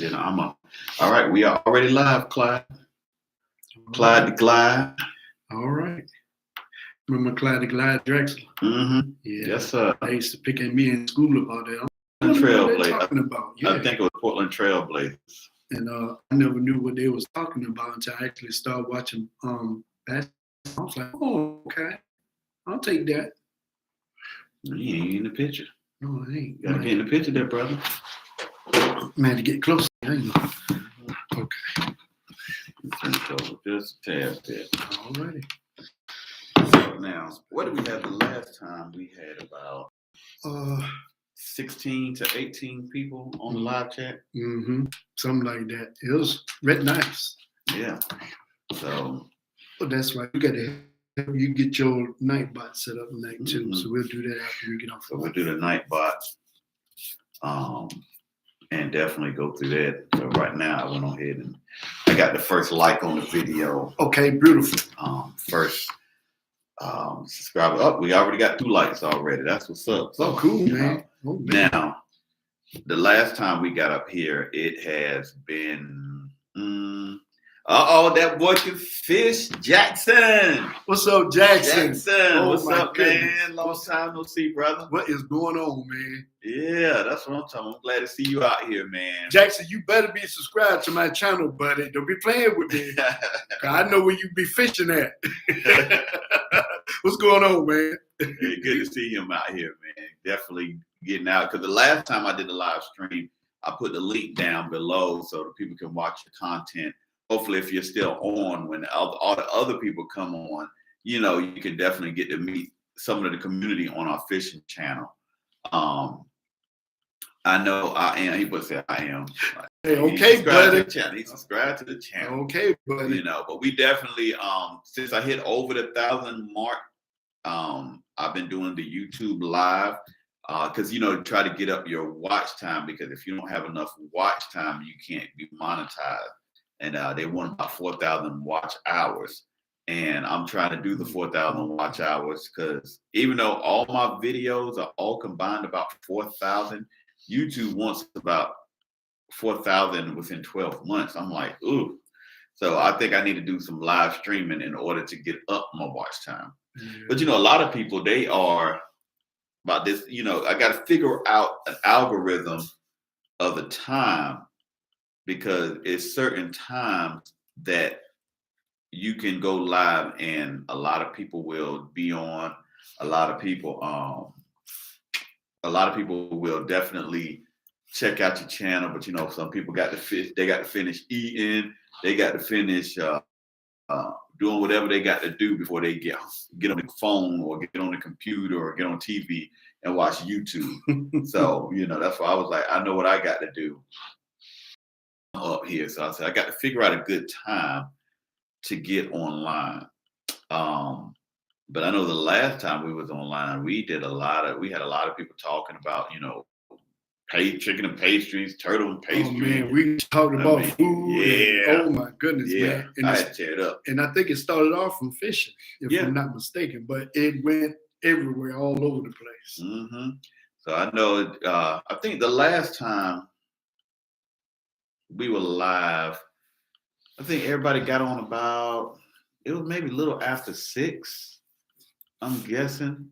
then all right, we are already live, Clyde. Clyde the Glide. All right. Remember Clyde the Glide Drexler? Mm-hmm. Yeah. Yes, sir. They used to pick at me in school about that. Trailblazers. Talking about. Yeah. I think it was Portland Trailblazers. And I never knew what they was talking about until I actually started watching basketball. I was like, oh, okay. I'll take that. You ain't in the picture. No, I ain't. You gotta get in the picture there, brother. Man, to get closer. Okay. Just a tad bit. Alrighty. So now, what did we have the last time? We had about 16 to 18 people on the live chat. Mm-hmm. Something like that. It was red nice. Yeah. So. Well, that's right. You got to you get your night bot set up tonight too. Mm-hmm. So we'll do that after we get off. So we'll do the night bot. And definitely go through that. So right now I went on ahead and I got the first like on the video. Okay, beautiful. First subscriber. Oh, we already got 2 likes already. That's what's up. So, cool, man. Now, the last time we got up here, it has been that boy can fish, Jackson. What's up, Jackson? Oh, what's up, man? Long time no see, brother. What is going on, man? Yeah, that's what I'm talking about. I'm glad to see you out here, man. Jackson, you better be subscribed to my channel, buddy. Don't be playing with me. I know where you be fishing at. What's going on, man? Hey, good to see him out here, man. Definitely getting out. Because the last time I did a live stream, I put the link down below so that people can watch the content. Hopefully, if you're still on, when all the other people come on, you can definitely get to meet some of the community on our fishing channel. I know I am. He would say I am. Hey, okay, buddy. He subscribed to the channel. Okay, buddy. But we definitely, since I hit over the 1,000 mark, I've been doing the YouTube live. Because try to get up your watch time, because if you don't have enough watch time, you can't be monetized. And they want about 4,000 watch hours. And I'm trying to do the 4,000 watch hours because even though all my videos are all combined about 4,000, YouTube wants about 4,000 within 12 months. I'm like, ooh. So I think I need to do some live streaming in order to get up my watch time. Mm-hmm. But a lot of people, they are about this, I got to figure out an algorithm of the time, because it's certain times that you can go live and a lot of people will be on. A lot of people will definitely check out your channel, but some people got to finish eating, they got to finish doing whatever they got to do before they get on the phone or get on the computer or get on TV and watch YouTube. So, that's why I was like, I know what I got to do up here. So I said, I got to figure out a good time to get online. But I know the last time we was online, we had a lot of people talking about, chicken and pastries, turtle and pastries. Oh man, we talked about food. Yeah. Oh my goodness, man. And I had to tear it up. And I think it started off from fishing, if I'm not mistaken, but it went everywhere, all over the place. Mm-hmm. So I know, I think the last time we were live, I think everybody got on about, it was maybe a little after 6, I'm guessing.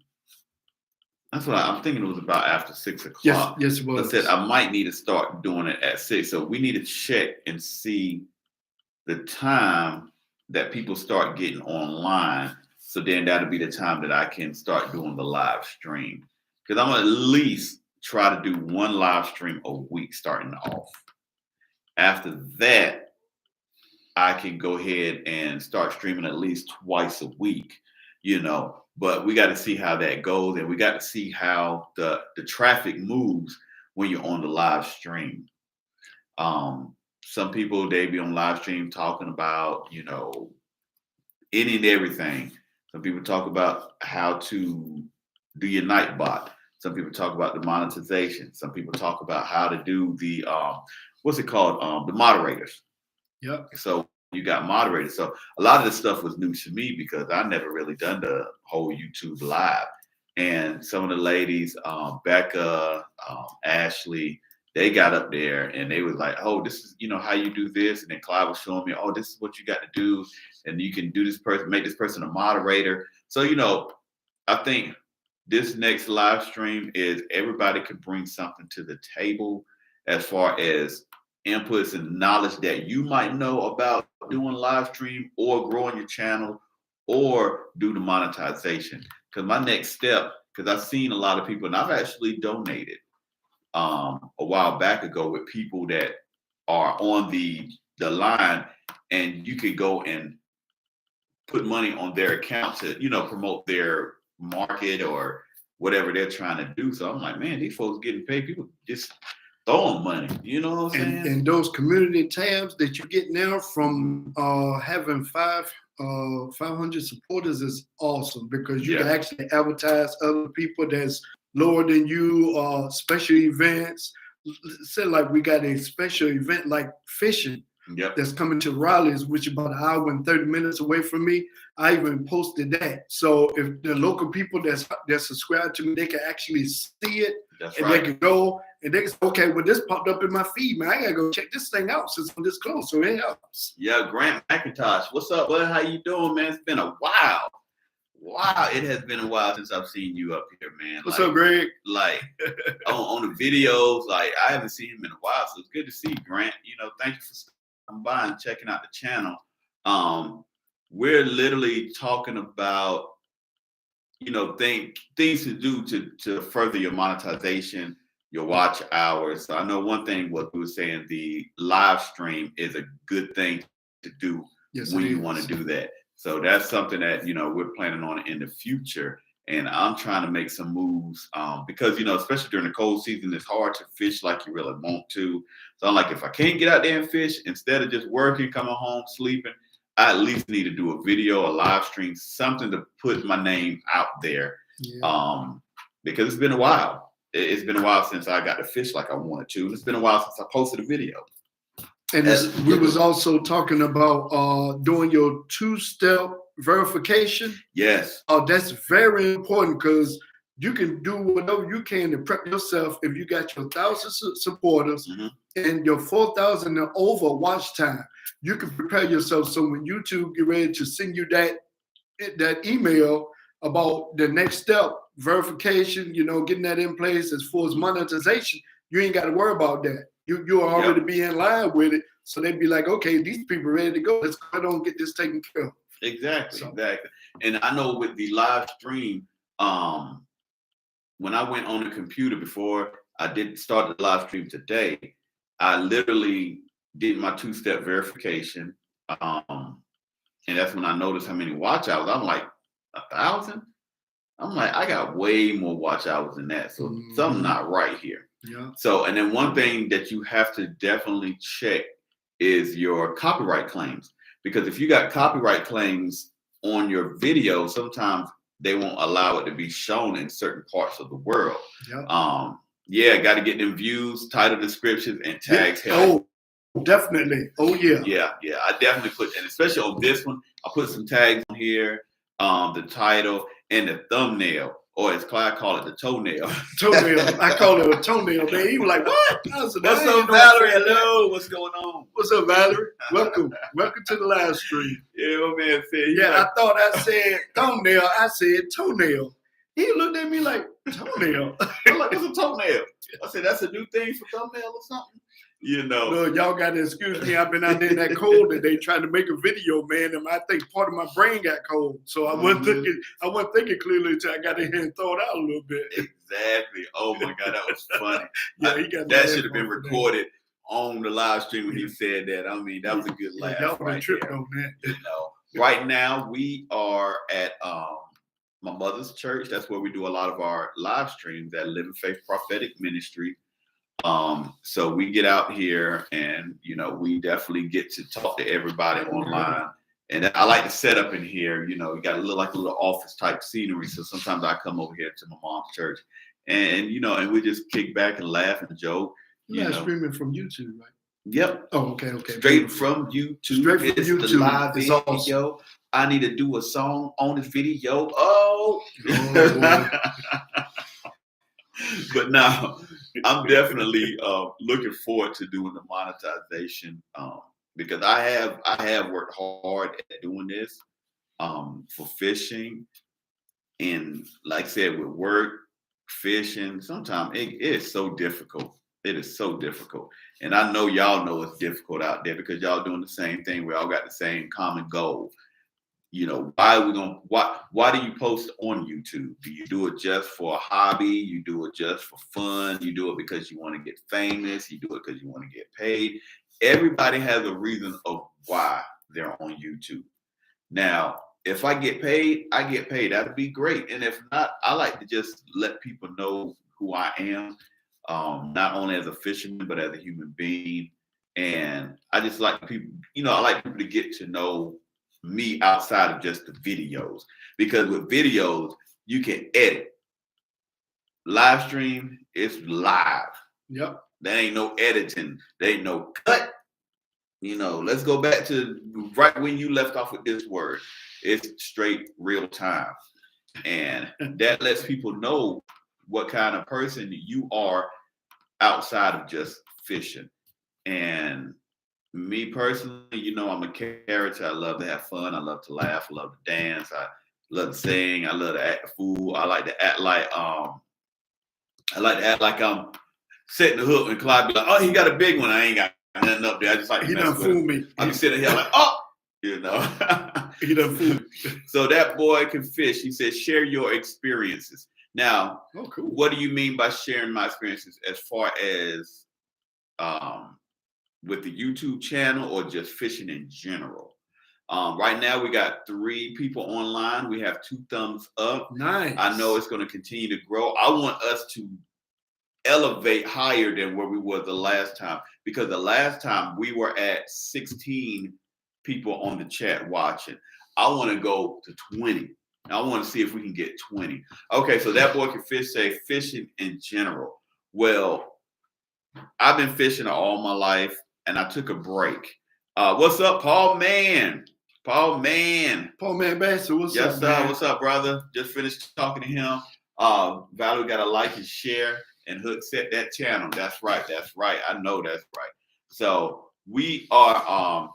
That's what I'm thinking. It was about after 6 o'clock. Yes, it was. I said I might need to start doing it at 6. So we need to check and see the time that people start getting online. So then that'll be the time that I can start doing the live stream. Because I'm gonna at least try to do 1 live stream a week starting off. After that, I can go ahead and start streaming at least twice a week, but we got to see how that goes, and we got to see how the traffic moves when you're on the live stream. Some people, they be on live stream talking about, any and everything. Some people talk about how to do your night bot. Some people talk about the monetization. Some people talk about how to do the, what's it called? The moderators. Yep. So you got moderators. So a lot of this stuff was new to me because I never really done the whole YouTube live. And some of the ladies, Becca, Ashley, they got up there and they was like, oh, this is, how you do this. And then Clyde was showing me, oh, this is what you got to do. And you can do this person, make this person a moderator. So, I think this next live stream is everybody can bring something to the table as far as inputs and knowledge that you might know about doing live stream or growing your channel or do the monetization. Because my next step, because I've seen a lot of people, and I've actually donated a while back ago with people that are on the line, and you could go and put money on their account to promote their market or whatever they're trying to do. So I'm like, man, these folks getting paid. People just throwing money. You know what I'm saying? And those community tabs that you get now from having 500 supporters is awesome, because you can actually advertise other people that's lower than you, special events. Say like we got a special event like fishing that's coming to Raleigh's, which is about an hour and 30 minutes away from me. I even posted that. So if the local people that's subscribed to me, they can actually see it. They can go and they can say, okay, well, this popped up in my feed, man. I gotta go check this thing out since I'm this close. So it helps. Yeah, Grant McIntosh. What's up, bud? How you doing, man? It's been a while. Wow, it has been a while since I've seen you up here, man. What's up, Greg? Like on the videos, like I haven't seen him in a while, so it's good to see you, Grant. Thank you for stopping by and checking out the channel. We're literally talking about things to do to further your monetization, your watch hours. So I know one thing what we were saying, the live stream is a good thing to do when you want to do that. So that's something that we're planning on in the future, and I'm trying to make some moves because especially during the cold season, it's hard to fish like you really want to. So I'm like, if I can't get out there and fish, instead of just working, coming home, sleeping, I at least need to do a video, a live stream, something to put my name out there. Because it's been a while. It's been a while since I got to fish like I wanted to. And it's been a while since I posted a video. And we was also talking about doing your two-step verification. Yes. That's very important, because you can do whatever you can to prep yourself if you got your 1,000 supporters and your 4,000 and over watch time. You can prepare yourself so when YouTube get ready to send you that email about the next step, verification, getting that in place as far as monetization, you ain't got to worry about that. You'll already be in line with it. So they'd be like, okay, these people are ready to go. Let's go ahead and get this taken care of. Exactly. And I know with the live stream, when I went on the computer before I did start the live stream today, I literally did my two-step verification. And that's when I noticed how many watch hours. I'm like, 1,000? I'm like, I got way more watch hours than that. So something's not right here. Yeah. So, and then one thing that you have to definitely check is your copyright claims. Because if you got copyright claims on your video, sometimes they won't allow it to be shown in certain parts of the world. Got to get them views, title descriptions, and tags. Oh, definitely. Oh, yeah. Yeah. I definitely put, and especially on this one, I put some tags on here, the title and the thumbnail, or as Clyde called it, the toenail. Toenail. I call it a toenail, man. He was like, what? What's up, Valerie? Hello. What's going on? What's up, Valerie? Welcome. Welcome to the live stream. Yeah, my man said. I thought I said thumbnail. I said toenail. He looked at me like, toenail. I'm like, what's a toenail? I said, that's a new thing for thumbnail or something? Look, y'all got to excuse me. I've been out there in that cold today trying to make a video, man, and I think part of my brain got cold. So I wasn't thinking clearly until I got in here and throw it out a little bit. Exactly. Oh my God, that was funny. That should have been recorded on the live stream when he said that. I mean, that was a good laugh. That was a trip, there. though, man. Right now we are at my mother's church. That's where we do a lot of our live streams at Living Faith Prophetic Ministry. So we get out here and, we definitely get to talk to everybody online. And I like the setup in here. We got a little office type scenery. So sometimes I come over here to my mom's church and, and we just kick back and laugh and joke. You're not streaming from YouTube, right? Yep. Oh, okay. Straight from YouTube. Straight from YouTube. The live video. Awesome. I need to do a song on this video. Oh. Boy. But now, I'm definitely looking forward to doing the monetization because I have worked hard at doing this for fishing, and like I said, with work, fishing, sometimes it is so difficult. It is so difficult, and I know y'all know it's difficult out there because y'all doing the same thing. We all got the same common goal. You know, why do you post on YouTube? Do you do it just for a hobby? You do it just for fun? You do it because you want to get famous? You do it because you want to get paid? Everybody has a reason of why they're on YouTube. Now, if I get paid, I get paid. That'd be great. And if not, I like to just let people know who I am, not only as a fisherman, but as a human being. And I just like people, I like people to get to know me outside of just the videos. Because with videos, you can edit. Live stream, it's live. Yep. There ain't no editing. There ain't no cut. Let's go back to right when you left off with this word. It's straight real time. And that lets people know what kind of person you are outside of just fishing. And me personally, I'm a character. I love to have fun. I love to laugh. I love to dance. I love to sing. I love to act a fool. I like to act like I'm setting the hook and Clyde be like, oh, he got a big one. I ain't got nothing up there. I just like he done fooled me. I'm sitting here like, oh, he done fooled me. So that boy can fish. He said, share your experiences. Now, cool. What do you mean by sharing my experiences as far as with the YouTube channel or just fishing in general? Right now, we got 3 people online. We have 2 thumbs up. Nice. I know it's going to continue to grow. I want us to elevate higher than where we were the last time, because the last time we were at 16 people on the chat watching. I want to go to 20. I want to see if we can get 20. Okay, so that boy can fish, say fishing in general. Well, I've been fishing all my life and I took a break. What's up, Paul Man? Paul Man Bassett, what's up? Yes, sir. What's up, brother? Just finished talking to him. Valerie got to like and share, and Hook set that channel. That's right. I know that's right. So we are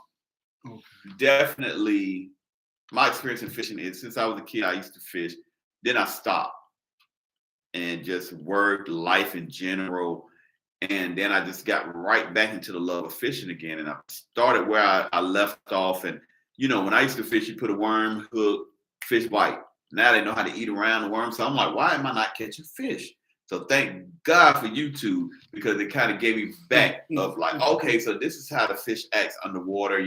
definitely, my experience in fishing is since I was a kid, I used to fish. Then I stopped and just worked life in general. And then I just got right back into the love of fishing again. And I started where I left off. And, when I used to fish, you put a worm, hook, fish bite. Now they know how to eat around the worm. So I'm like, why am I not catching fish? So thank God for YouTube, because it kind of gave me back of like, okay, so this is how the fish acts underwater.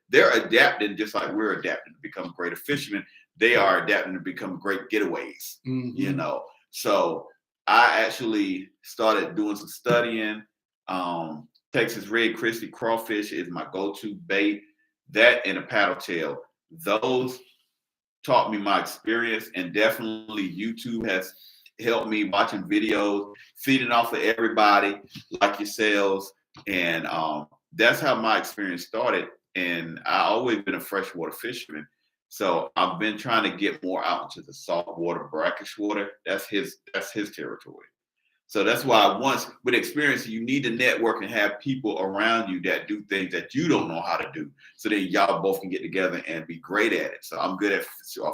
They're adapting just like we're adapting to become greater fishermen. They are adapting to become great getaways, So I actually started doing some studying. Texas red crispy crawfish is my go-to bait. That and a paddle tail. Those taught me my experience, and definitely YouTube has helped me watching videos, feeding off of everybody like yourselves. And that's how my experience started. And I always been a freshwater fisherman. So I've been trying to get more out into the saltwater, brackish water. That's his territory. So that's why with experience, you need to network and have people around you that do things that you don't know how to do. So then y'all both can get together and be great at it. So I'm good at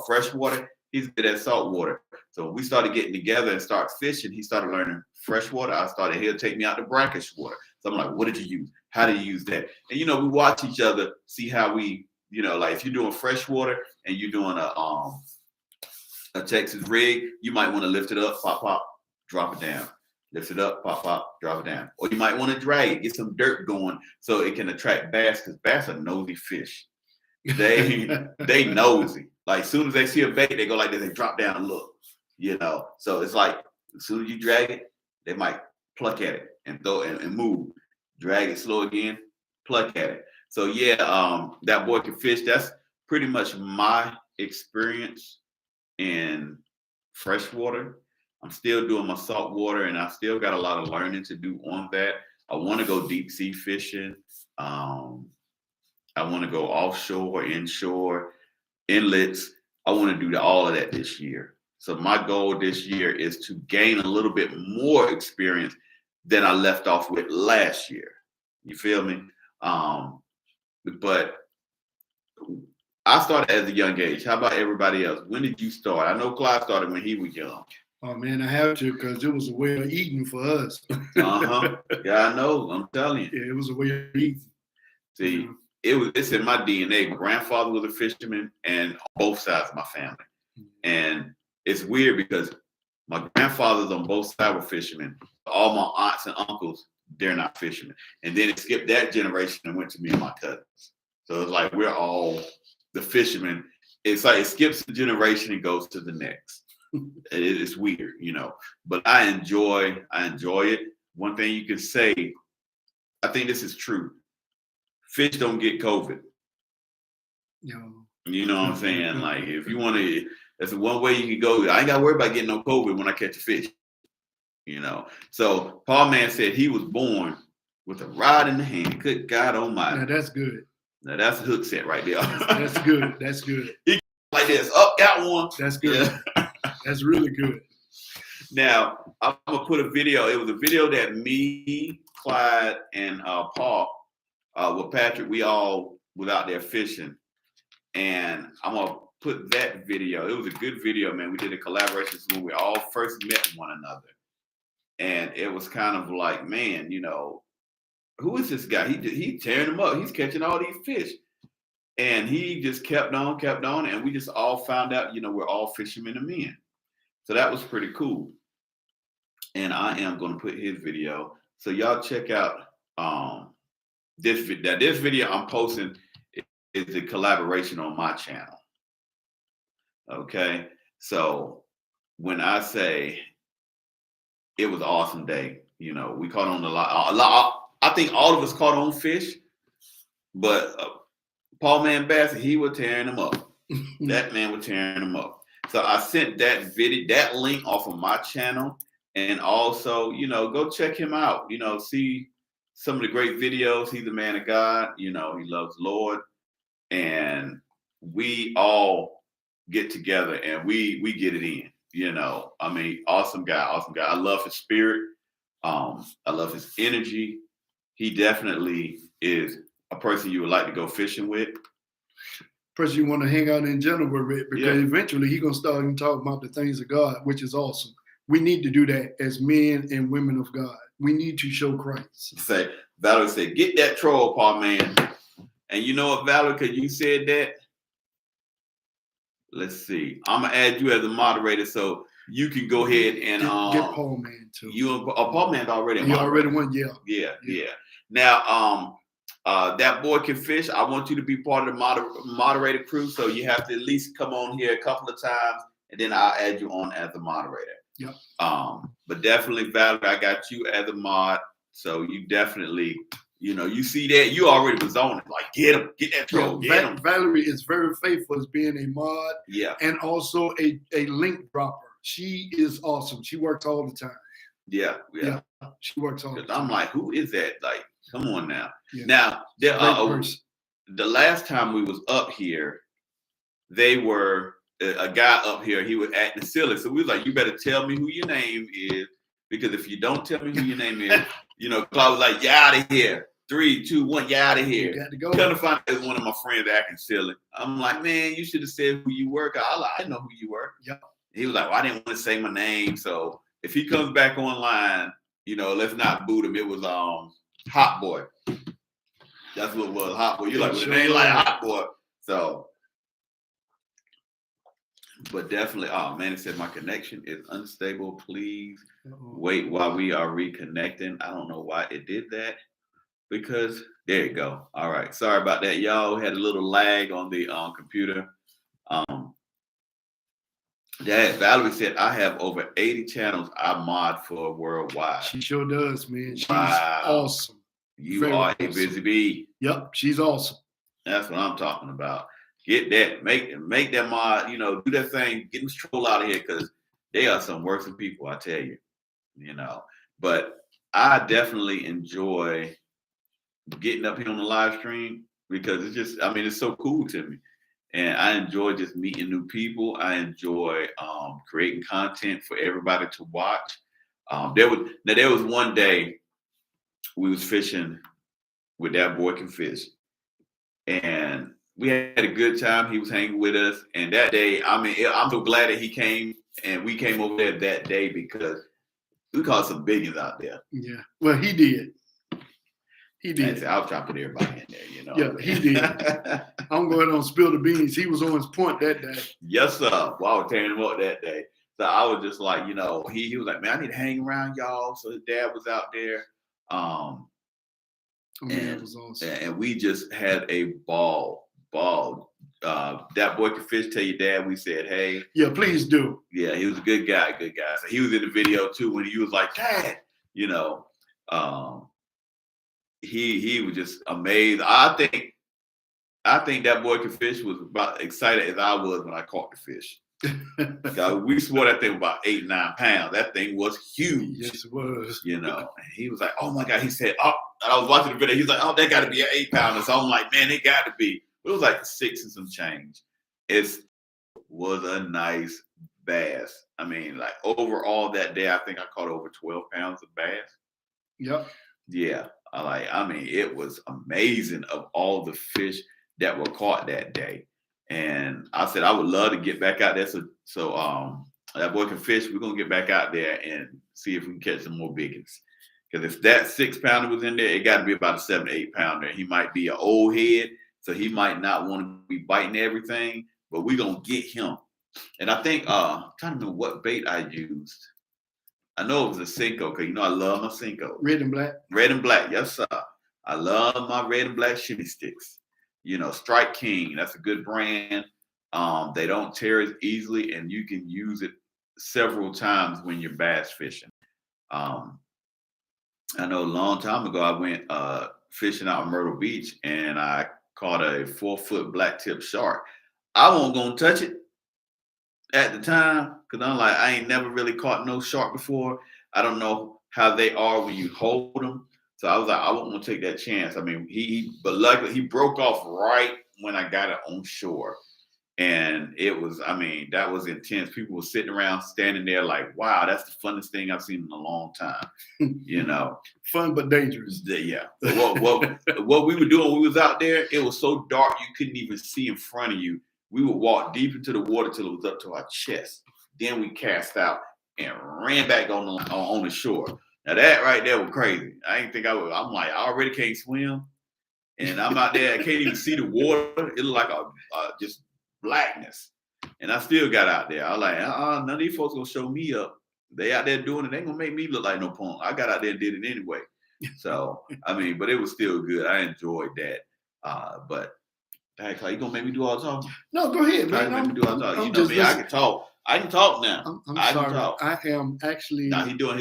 freshwater. He's good at saltwater. So when we started getting together and start fishing, he started learning freshwater. He'll take me out to brackish water. So I'm like, what did you use? How do you use that? And, we watch each other, see how we, like if you're doing freshwater and you're doing a Texas rig, you might want to lift it up, pop, pop, drop it down. Lift it up, pop, pop, drop it down. Or you might want to drag it, get some dirt going so it can attract bass, because bass are nosy fish. They nosy. Like as soon as they see a bait, they go like this, they drop down and look. So it's like as soon as you drag it, they might pluck at it and throw it and move. Drag it slow again, pluck at it. So yeah, that boy can fish. That's pretty much my experience in freshwater. I'm still doing my saltwater, and I still got a lot of learning to do on that. I want to go deep sea fishing. I want to go offshore, inshore, inlets. I want to do all of that this year. So my goal this year is to gain a little bit more experience than I left off with last year. You feel me? But I started at a young age. How about everybody else? When did you start? I know Clyde started when he was young. Oh man, I have to, because it was a way of eating for us. Yeah, I know. I'm telling you. Yeah, it was a way of eating. See, it's in my DNA. My grandfather was a fisherman, and on both sides of my family. And it's weird because my grandfathers on both sides were fishermen. All my aunts and uncles, they're not fishermen. And then it skipped that generation and went to me and my cousins. So it's like we're all the fishermen. It's like it skips the generation and goes to the next. It's weird, you know. But I enjoy it. One thing you can say, I think this is true. Fish don't get COVID. No. You know what I'm saying? Like if you want to, that's one way you can go. I ain't got to worry about getting no COVID when I catch a fish. You know. So Paul Man said he was born with a rod in the hand. Good God Almighty. Now that's good. Now that's a hook set right there. That's good. That's good. He like this. Oh, got one. That's good. Yeah. That's really good. Now I'm gonna put a video. It was a video that me, Clyde, and Paul, with Patrick, we all was out there fishing, and I'm gonna put that video. It was a good video, man. We did a collaboration when we all first met one another, and it was kind of like, man, you know, who is this guy? He tearing them up. He's catching all these fish, and he just kept on, and we just all found out, you know, we're all fishermen and men. So that was pretty cool. And I am going to put his video. So y'all check out this video. This video I'm posting is a collaboration on my channel. Okay. So when I say it was an awesome day, you know, we caught on a lot. I think all of us caught on fish, but Paul Man Bassett, he was tearing them up. That man was tearing them up. So I sent that video, that link off of my channel, and also, you know, go check him out. You know, see some of the great videos. He's a man of God. You know, he loves Lord, and we all get together and we get it in. You know, I mean, awesome guy. I love his spirit. I love his energy. He definitely is a person you would like to go fishing with. Person you want to hang out in general with, because eventually he's going to start and talk about the things of God, which is awesome. We need to do that as men and women of God. We need to show Christ. Say, Valerie said, get that troll, Paul Man. And you know what, Valerie, because you said that, let's see. I'm going to add you as a moderator so you can go ahead and get Paul Man too. Paul Man's already He already won, yeah. Now, that boy can fish. I want you to be part of the moderator crew. So you have to at least come on here a couple of times, and then I'll add you on as a moderator. Yep. But definitely, Valerie, I got you as a mod. So you definitely, you know, you see that you already was on it. Like, get him, get that troll, get him. Valerie is very faithful as being a mod. Yeah. And also a link dropper. She is awesome. She works all the time. Yeah. She works all the time. I'm like, who is that? Like, come on now. Yeah. Now, the last time we was up here, they were a guy up here. He was acting silly, so we was like, "You better tell me who your name is, because if you don't tell me who your name is, you know." Cause I was like, "You out of here! 3, 2, 1, you out of here!" You got to go. Kind of find out it was one of my friends acting silly. I'm like, "Man, you should have said who you were. I know who you were." Yep. He was like, "Well, I didn't want to say my name, so if he comes back online, you know, let's not boot him." It was Hot Boy. That's what it was, Hot Boy. You're like, well, it ain't like Hot Boy. So, but definitely, oh man, it said my connection is unstable. Please wait while we are reconnecting. I don't know why it did that, because there you go. All right, sorry about that, y'all. Had a little lag on the computer. Valerie said, I have over 80 channels I mod for worldwide. She sure does, man. She's wow. Awesome. You Very are awesome. A busy bee. Yep, she's awesome. That's what I'm talking about. Get that, make that mod, you know, do that thing, get this troll out of here, because they are some worse people, I tell you. You know. But I definitely enjoy getting up here on the live stream, because it's just, I mean, it's so cool to me. And I enjoy just meeting new people. I enjoy creating content for everybody to watch. There was one day we was fishing with that boy can fish, and we had a good time. He was hanging with us, and that day, I mean, I'm so glad that he came and we came over there that day because we caught some biggies out there. Yeah, well, he did. He did. I was trying to put everybody in there, you know. Yeah, he did. I'm going on spill the beans. He was on his point that day. Yes, sir. Well, I was tearing him up that day. So I was just like, you know, he was like, man, I need to hang around y'all. So his dad was out there. That was awesome. And we just had a ball. That boy could fish. Tell your dad we said, hey. Yeah, please do. Yeah, he was a good guy. So he was in the video too when he was like, Dad, you know. He was just amazed. I think that boy could fish was about excited as I was when I caught the fish. We swore that thing was about 8-9 pounds. That thing was huge. Yes, it was. You know, and he was like, oh my God. He said, oh, and I was watching the video. He's like, oh, that got to be an 8-pounder. So I'm like, man, it got to be. It was like 6 and some change. It was a nice bass. I mean, like overall that day, I think I caught over 12 pounds of bass. Yep. Yeah. It was amazing of all the fish that were caught that day. And I said, I would love to get back out there. So that boy can fish. We're going to get back out there and see if we can catch some more biggies. Because if that 6-pounder was in there, it got to be about a 7 to 8-pounder. He might be an old head, so he might not want to be biting everything, but we're going to get him. And I think, I'm trying to remember what bait I used. I know it was a Cinco, because you know I love my Cinco. Red and black? Red and black, yes, sir. I love my red and black shimmy sticks. You know, Strike King, that's a good brand. They don't tear as easily, and you can use it several times when you're bass fishing. I know a long time ago I went fishing out in Myrtle Beach, and I caught a 4-foot black tip shark. I wasn't gonna touch it at the time because I'm like, I ain't never really caught no shark before. I don't know how they are when you hold them. So I was like, I won't want to take that chance. I mean, but luckily he broke off right when I got it on shore. And it was, that was intense. People were sitting around, standing there like, wow, that's the funnest thing I've seen in a long time. You know, fun but dangerous. Yeah. What we were doing when we was out there, it was so dark you couldn't even see in front of you. We would walk deep into the water till it was up to our chest. Then we cast out and ran back on the shore. Now that right there was crazy. I didn't think I would. I'm like, I already can't swim, and I'm out there. I can't even see the water. It looked like a just blackness, and I still got out there. I was like, none of these folks gonna show me up. They out there doing it. They ain't gonna make me look like no punk. I got out there and did it anyway. So but it was still good. I enjoyed that. But hey, Clay, you gonna make me do all the talking? No, go ahead, man. Make me do all the talking. You know me. I can talk. I can talk now. I'm sorry. I am actually. Now he's doing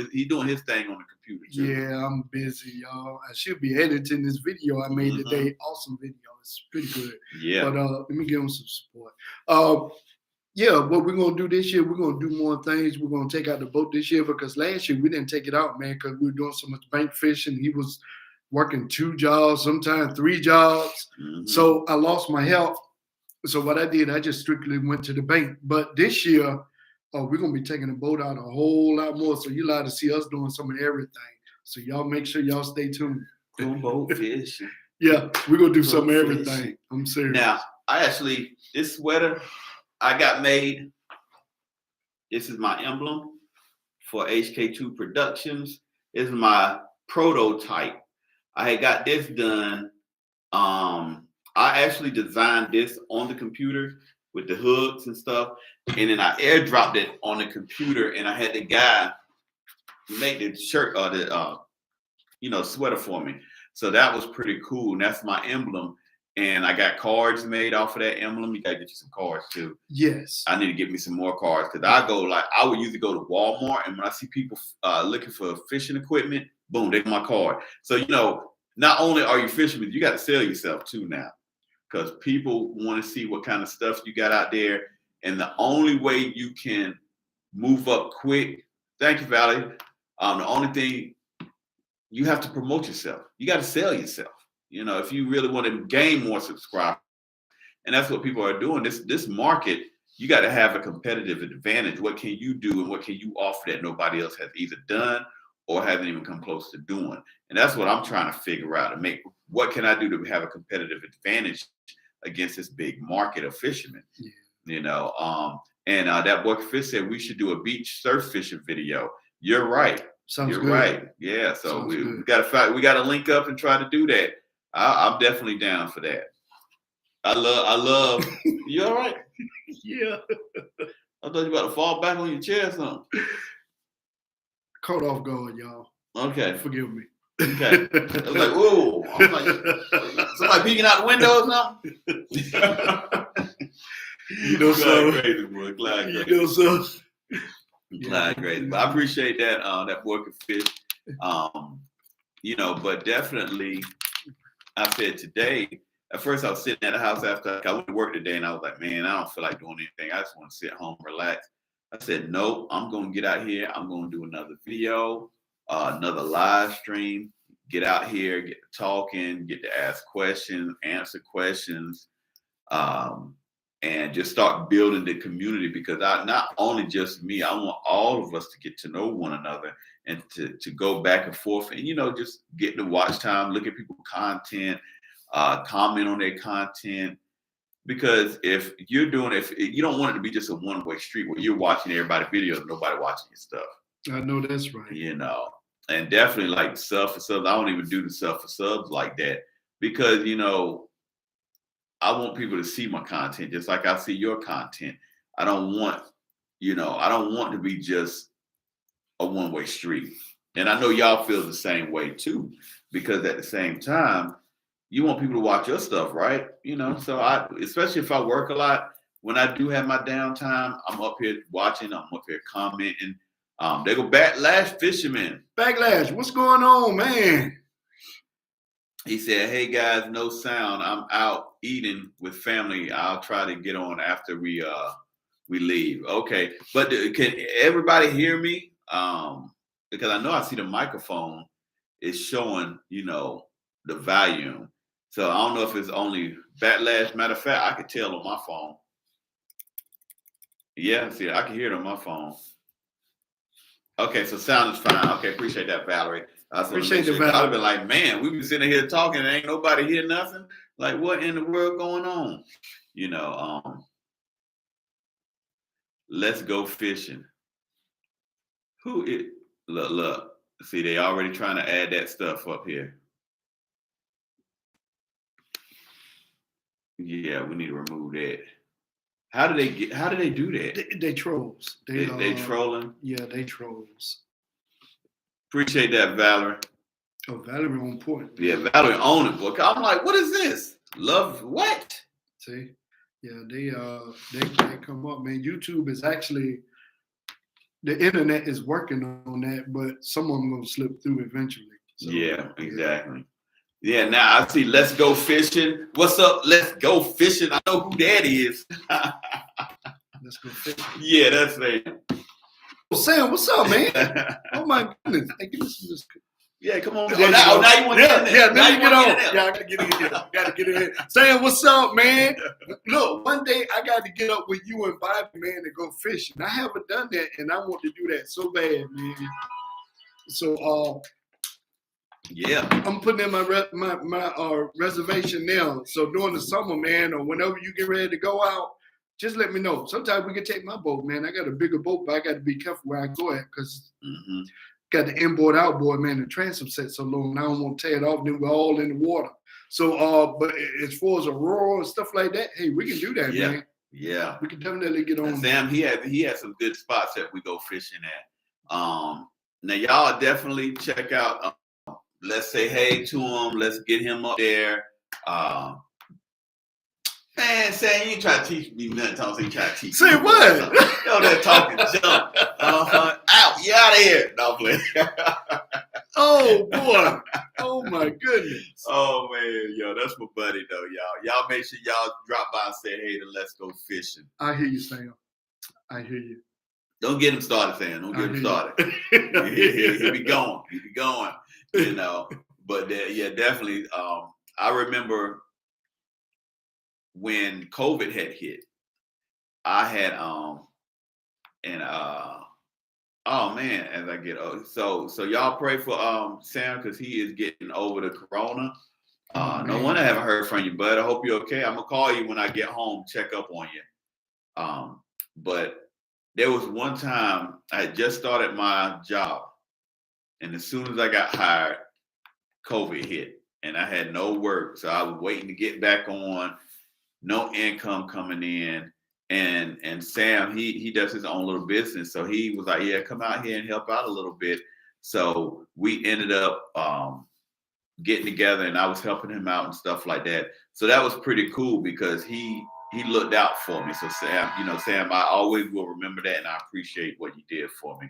his thing on the computer too. Yeah, I'm busy, y'all. I should be editing this video I made today. Awesome video. It's pretty good. Yeah. But let me give him some support. What we're gonna do this year, we're gonna do more things. We're gonna take out the boat this year because last year we didn't take it out, man, because we were doing so much bank fishing. He was working 2 jobs, sometimes 3 jobs. Mm-hmm. So I lost my health. So what I did, I just strictly went to the bank. But this year, we're going to be taking the boat out a whole lot more. So you're allowed to see us doing some of everything. So y'all make sure y'all stay tuned. Boat fish. Yeah, we're going to do some of everything. I'm serious. Now, this sweater I got made. This is my emblem for HK2 Productions. This is my prototype. I had got this done. I actually designed this on the computer with the hooks and stuff. And then I airdropped it on the computer and I had the guy make the shirt or the sweater for me. So that was pretty cool. And that's my emblem. And I got cards made off of that emblem. You gotta get you some cards too. Yes. I need to get me some more cards because I would usually go to Walmart, and when I see people looking for fishing equipment, boom, they get my card. So not only are you fishing, but you got to sell yourself too now, because people want to see what kind of stuff you got out there. And the only way you can move up quick, thank you, Valerie. The only thing, you have to promote yourself. You got to sell yourself. If you really want to gain more subscribers, and that's what people are doing. This market you got to have a competitive advantage. What can you do and what can you offer that nobody else has either done or hasn't even come close to doing? And that's what I'm trying to figure out, to make, what can I do to have a competitive advantage against this big market of fishermen? Yeah. You know, and that boy Fish said we should do a beach surf fishing video. You're right. Sounds You're good. right. Yeah. So Sounds we got to link up and try to do that. I'm definitely down for that. I love. You all right? Yeah. I thought you about to fall back on your chair or something. Caught off guard, y'all. Okay. Forgive me. Okay. I was like, whoa. I was like, somebody peeking out the window or something? You know, so crazy, boy. Glad crazy. You know, so Glad crazy. But I appreciate that that boy could fish. You know, but definitely I said today, at first I was sitting at the house after I went to work today, and I was like, man, I don't feel like doing anything. I just want to sit home, relax. I said, nope, I'm going to get out here. I'm going to do another video, another live stream, get out here, get to talking, get to ask questions, answer questions, and just start building the community, because not only just me, I want all of us to get to know one another and to go back and forth and, you know, just get the watch time, look at people's content, comment on their content. Because if you don't want it to be just a one-way street where you're watching everybody's videos and nobody watching your stuff. I know that's right. You know, and definitely like sub for subs. I don't even do the sub for subs like that, because, you know, I want people to see my content just like I see your content. I don't want to be just a one-way street. And I know y'all feel the same way too, because at the same time, you want people to watch your stuff, right? You know, so especially if I work a lot, when I do have my downtime, I'm up here watching, I'm up here commenting. They go Backlash Fisherman. Backlash, what's going on, man? He said, hey guys, no sound. I'm out eating with family. I'll try to get on after we leave. Okay. But can everybody hear me? Because I know I see the microphone is showing, you know, the volume. So I don't know if it's only Backlash. Matter of fact, I could tell on my phone. Yeah, see, I can hear it on my phone. Okay, so sound is fine. Okay, appreciate that, Valerie. Appreciate it, Valerie. I'd have been like, man, we've been sitting here talking and ain't nobody hear nothing. Like, what in the world going on? You know, let's go fishing. Who it? Look. See, they already trying to add that stuff up here. Yeah, we need to remove that. How do they do that? They trolls. They trolling? Yeah, they trolls. Appreciate that, Valerie. Oh, Valerie on point. Yeah, Valerie on it, boy. I'm like, what is this? Love what? See? Yeah, they come up, man. YouTube is actually, the internet is working on that, but someone will slip through eventually. So, yeah, exactly. Yeah, now I see Let's Go Fishing. What's up? Let's Go Fishing. I know who that is. Let's go fishing. Yeah, that's me. Sam, what's up, man? Oh my goodness. Hey, give me some of this. Yeah, come on. Yeah, now you want to get in there. Yeah, now you get on. Yeah, I gotta get in here. Gotta get in here. Sam, what's up, man? Look, one day I got to get up with you and Bobby, man, and go fishing. I haven't done that, and I want to do that so bad, man. So, yeah, I'm putting in my reservation now. So during the summer, man, or whenever you get ready to go out, just let me know. Sometimes we can take my boat, man. I got a bigger boat, but I got to be careful where I go at, because got the inboard outboard, man. The transom set so long, I don't want to tear it off. Then we're all in the water. So, but as far as Aurora and stuff like that, hey, we can do that, man. Yeah, we can definitely get on. And Sam, he has some good spots that we go fishing at. Now y'all definitely check out. Let's say hey to him. Let's get him up there. Man, Sam, you ain't try to teach me nothing. Thompson, you try to teach Say me what? Yo, they're talking junk. Out, you out of here. No, I'm playing. Oh boy. Oh my goodness. Oh man, yo, that's my buddy though, y'all. Y'all make sure y'all drop by and say hey to Let's Go Fishing. I hear you, Sam. I hear you. Don't get him started, Sam. Don't get him started. He be going. He be going. You know. But yeah, definitely. I remember when COVID had hit. I had and oh man, as I get old. So y'all pray for Sam because he is getting over the corona. No wonder I haven't heard from you, bud. I hope you're okay. I'm gonna call you when I get home, check up on you. But there was one time I had just started my job, and as soon as I got hired, COVID hit, and I had no work. So I was waiting to get back on, no income coming in. And Sam, he does his own little business. So he was like, yeah, come out here and help out a little bit. So we ended up getting together, and I was helping him out and stuff like that. So that was pretty cool because he looked out for me. So Sam, Sam, I always will remember that, and I appreciate what you did for me.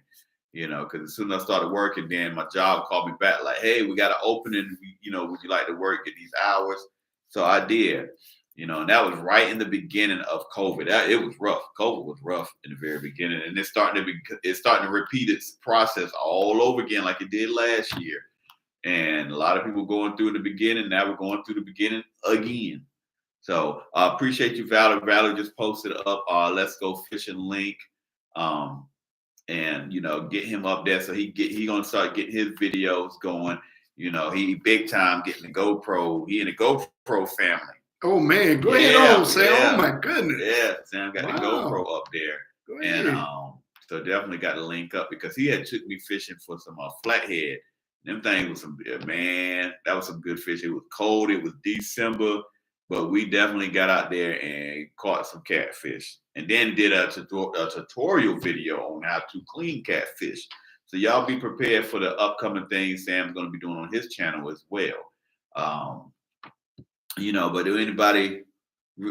Because as soon as I started working, then my job called me back like, hey, we got an opening. Would you like to work at these hours? So I did. And that was right in the beginning of COVID. It was rough. COVID was rough in the very beginning, and it's starting to repeat its process all over again like it did last year. And a lot of people going through in the beginning. Now we're going through the beginning again. So I appreciate you, Valerie. Valerie just posted up Let's Go Fishing link. And get him up there so he gonna start getting his videos going. He big time getting the GoPro. He in the GoPro family. Oh man, go ahead on, Sam. Yeah. Oh my goodness. Yeah, Sam got the GoPro up there. Go ahead. And so definitely got to link up because he had took me fishing for some flathead. Them things was some that was some good fish. It was cold, it was December, but we definitely got out there and caught some catfish. And then did a tutorial video on how to clean catfish. So y'all be prepared for the upcoming things Sam's going to be doing on his channel as well. But do anybody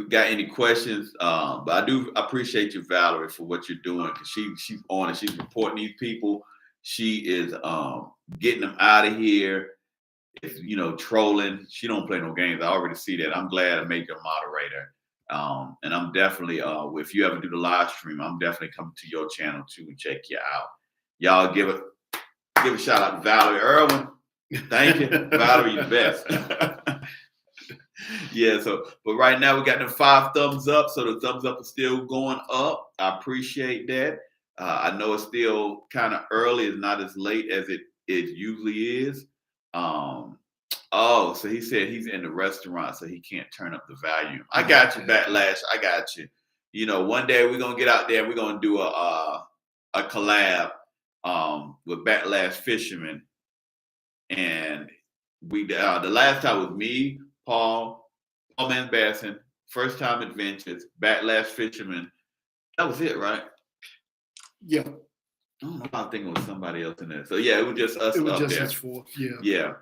got any questions? But I do appreciate you, Valerie, for what you're doing because she's on it. She's reporting these people. She is getting them out of here. If trolling, she don't play no games. I already see that. I'm glad I made you a moderator. And I'm definitely if you ever do the live stream, I'm definitely coming to your channel too and check you out. Y'all give a shout out to Valerie Irwin. Thank you, Valerie, you're the best. Yeah. So, but right now we got them 5 thumbs up. So the thumbs up is still going up. I appreciate that. I know it's still kind of early. It's not as late as it usually is. So he said he's in the restaurant, so he can't turn up the volume. I got you, Backlash. I got you. One day we're gonna get out there. We're gonna do a collab with Backlash Fisherman, and we the last time was me, Paul Man Basson, First Time Adventures, Backlash Fisherman. That was it, right? Yeah. I don't know. I think it was somebody else in there. So yeah, it was just us. It was just there. us 4. Yeah. Yeah.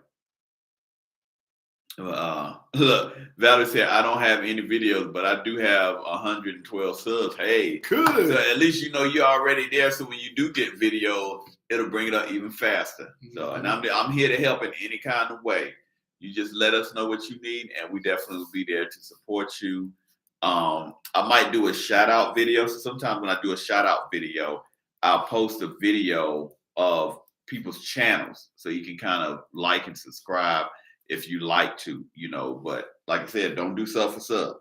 Look, Valerie said I don't have any videos, but I do have 112 subs. Hey, good. So at least you're already there. So when you do get video, it'll bring it up even faster. So, and I'm here to help in any kind of way. You just let us know what you need, and we definitely will be there to support you. I might do a shout out video. So sometimes when I do a shout out video, I'll post a video of people's channels, so you can kind of like and subscribe if you like to, but like I said, don't do sub for sub.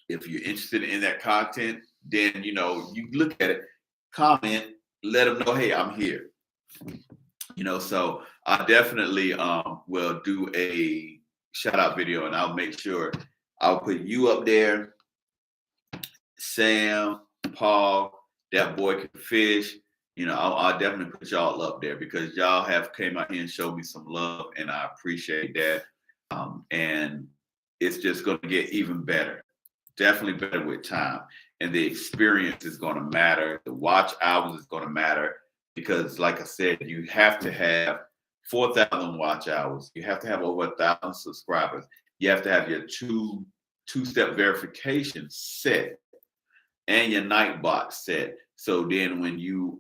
If you're interested in that content, then, you look at it, comment, let them know, hey, I'm here. So I definitely will do a shout out video, and I'll make sure I'll put you up there, Sam, Paul, that boy can fish. I'll definitely put y'all up there because y'all have came out here and showed me some love, and I appreciate that. And it's just going to get even better, definitely better with time. And the experience is going to matter. The watch hours is going to matter because, like I said, you have to have 4,000 watch hours. You have to have over 1,000 subscribers. You have to have your two-step verification set and your Nightbot set. So then when you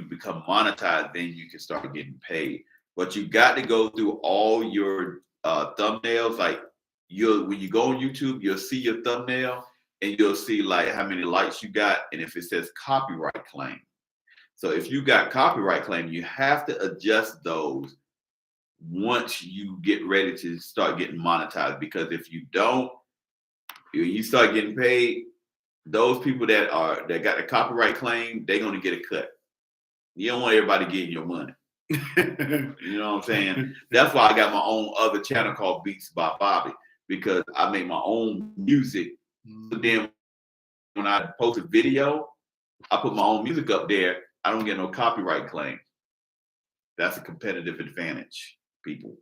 become monetized, then you can start getting paid. But you got to go through all your thumbnails. Like when you go on YouTube, you'll see your thumbnail and you'll see like how many likes you got. And if it says copyright claim. So if you got copyright claim, you have to adjust those once you get ready to start getting monetized. Because if you don't, you start getting paid, those people that got the copyright claim, they're gonna get a cut. You don't want everybody getting your money. You know what I'm saying? That's why I got my own other channel called Beats by Bobby, because I make my own music. But then when I post a video, I put my own music up there. I don't get no copyright claim. That's a competitive advantage, people.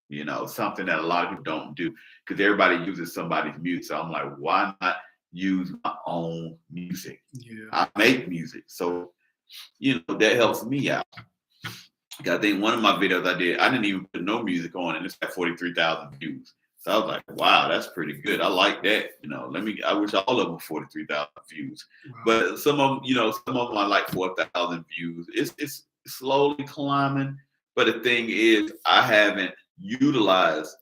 You know, something that a lot of people don't do, because everybody uses somebody's music. So I'm like, why not use my own music? Yeah. I make music. So, you know, that helps me out. I think one of my videos I didn't even put no music on, and it's got 43,000 views. So I was like, wow, that's pretty good. I like that. You know, I wish all of them 43,000 views. Wow. But some of them, you know, some of them are like 4,000 views. It's slowly climbing. But the thing is, I haven't utilized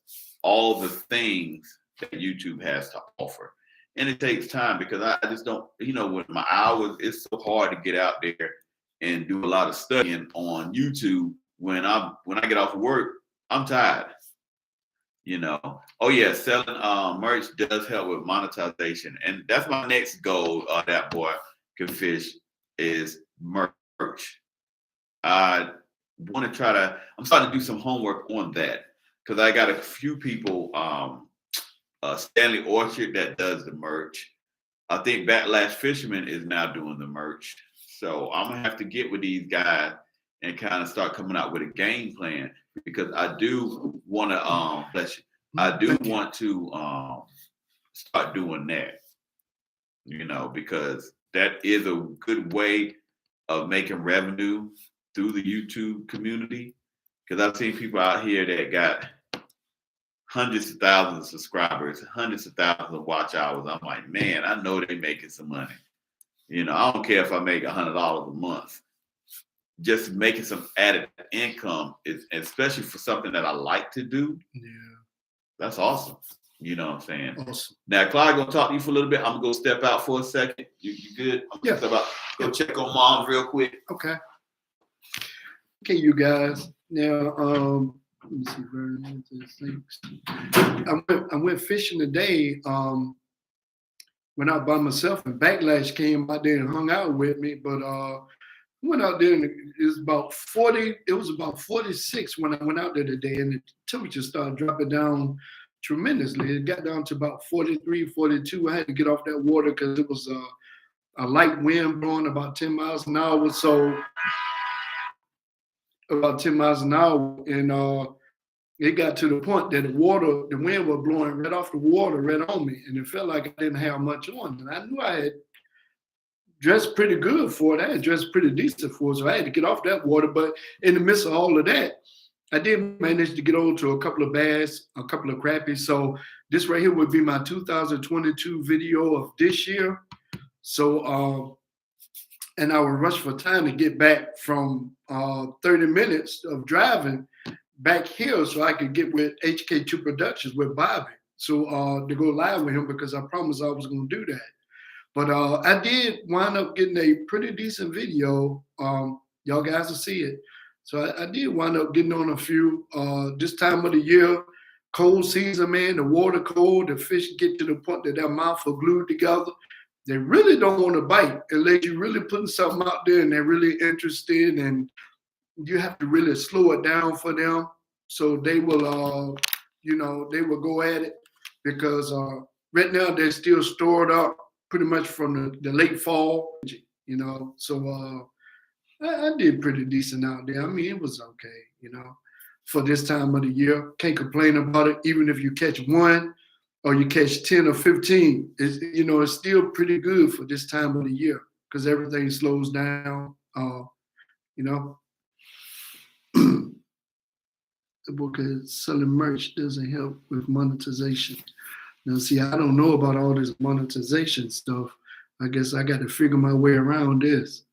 all the things that YouTube has to offer. And it takes time, because I just don't, you know, with my hours, it's so hard to get out there and do a lot of studying on YouTube. When I get off of work, I'm tired. You know. Oh yeah, selling merch does help with monetization, and that's my next goal. That boy can fish is merch. I want to try to. I'm starting to do some homework on that, because I got a few people. Stanley Orchard that does the merch. I think Backlash Fisherman is now doing the merch. So I'm gonna have to get with these guys and kind of start coming out with a game plan, because I do want to start doing that, you know, because that is a good way of making revenue through the YouTube community. Because I've seen people out here that got hundreds of thousands of subscribers, hundreds of thousands of watch hours. I'm like, man, I know they're making some money. You know, I don't care if I make $100 a month. Just making some added income, is, especially for something that I like to do. Yeah, that's awesome. You know what I'm saying? Awesome. Now, Clyde, gonna talk to you for a little bit. I'm gonna go step out for a second. You good? I'm gonna step out, go check on Mom real quick. Okay. Okay, you guys. Now, let me see. I went fishing today. Went out by myself, and Backlash came out there and hung out with me. But went out there, and it was about 40. It was about 46 when I went out there today, and the temperature started dropping down tremendously. It got down to about 43, 42. I had to get off that water because it was a light wind blowing about 10 miles an hour. So about 10 miles an hour, and it got to the point that the wind was blowing right off the water, right on me, and it felt like I didn't have much on. And I knew I had dressed pretty good for it. I had dressed pretty decent for it, so I had to get off that water. But in the midst of all of that, I did manage to get on to a couple of bass, a couple of crappies. So this right here would be my 2022 video of this year. So, and I would rush for time to get back from 30 minutes of driving back here so I could get with HK2 Productions with Bobby. So to go live with him, because I promised I was going to do that. But I did wind up getting a pretty decent video. Y'all guys will see it. So I did wind up getting on a few. This time of the year, cold season, man, the water cold, the fish get to the point that their mouth are glued together. They really don't want to bite unless you're really putting something out there and they're really interested, and you have to really slow it down for them. So they will, they will go at it, because right now they're still stored up pretty much from the late fall, you know. So I did pretty decent out there. I mean, it was okay, for this time of the year. Can't complain about it. Even if you catch one or you catch 10 or 15, it's still pretty good for this time of the year, because everything slows down, The book is selling merch doesn't help with monetization. Now, see, I don't know about all this monetization stuff. I guess I got to figure my way around this.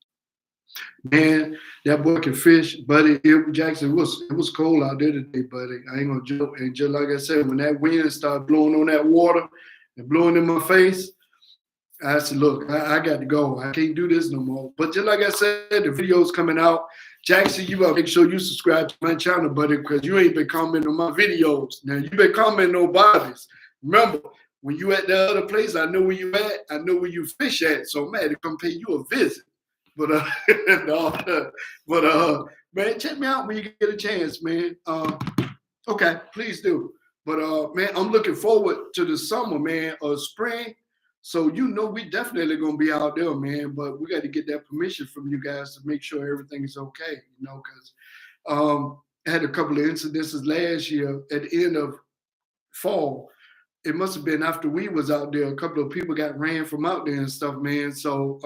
Man, that boy can fish, buddy. Jackson, it was cold out there today, buddy. I ain't gonna joke. And just like I said, when that wind started blowing on that water and blowing in my face, I said, look, I got to go. I can't do this no more. But just like I said, the video's coming out. Jackson, you better make sure you subscribe to my channel, buddy, because you ain't been commenting on my videos. Now, you've been commenting on Bobby's. Remember, when you at the other place, I know where you at. I know where you fish at. So man, to come pay you a visit. But no, but man, check me out when you get a chance, man. Okay, please do. But man, I'm looking forward to the summer, man, or spring. So we definitely gonna be out there, man. But we got to get that permission from you guys to make sure everything is okay, because I had a couple of incidences last year at the end of fall. It must have been after we was out there. A couple of people got ran from out there and stuff, man. So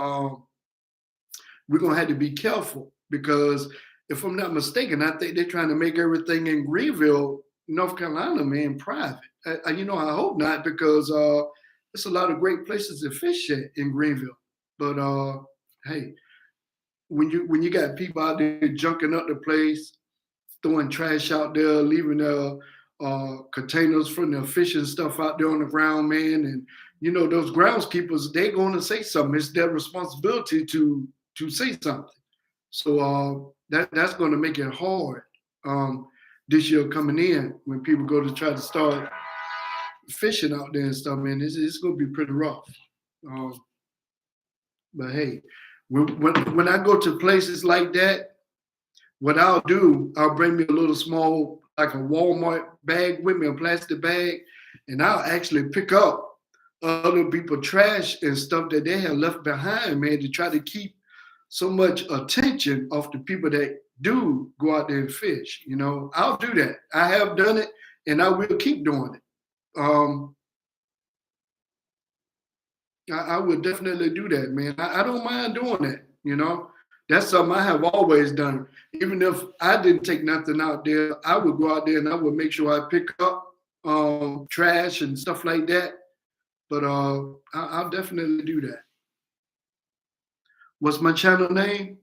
we're gonna have to be careful because if I'm not mistaken, I think they're trying to make everything in Greenville, North Carolina, man, private. I hope not because there's a lot of great places to fish at in Greenville. But hey, when you got people out there junking up the place, throwing trash out there, leaving their containers from their fishing stuff out there on the ground, man, and those groundskeepers, they're going to say something. It's their responsibility to say something. So that's going to make it hard this year coming in when people go to try to start fishing out there and stuff, man. It's going to be pretty rough. But hey, when I go to places like that, what I'll do, I'll bring me a little small, like a Walmart bag with me, a plastic bag, and I'll actually pick up other people's trash and stuff that they have left behind, man, to try to keep so much attention off the people that do go out there and fish. I'll do that. I have done it, and I will keep doing it. I would definitely do that, man. I don't mind doing that. That's something I have always done. Even if I didn't take nothing out there, I would go out there and I would make sure I pick up trash and stuff like that. But I'll definitely do that. What's my channel name?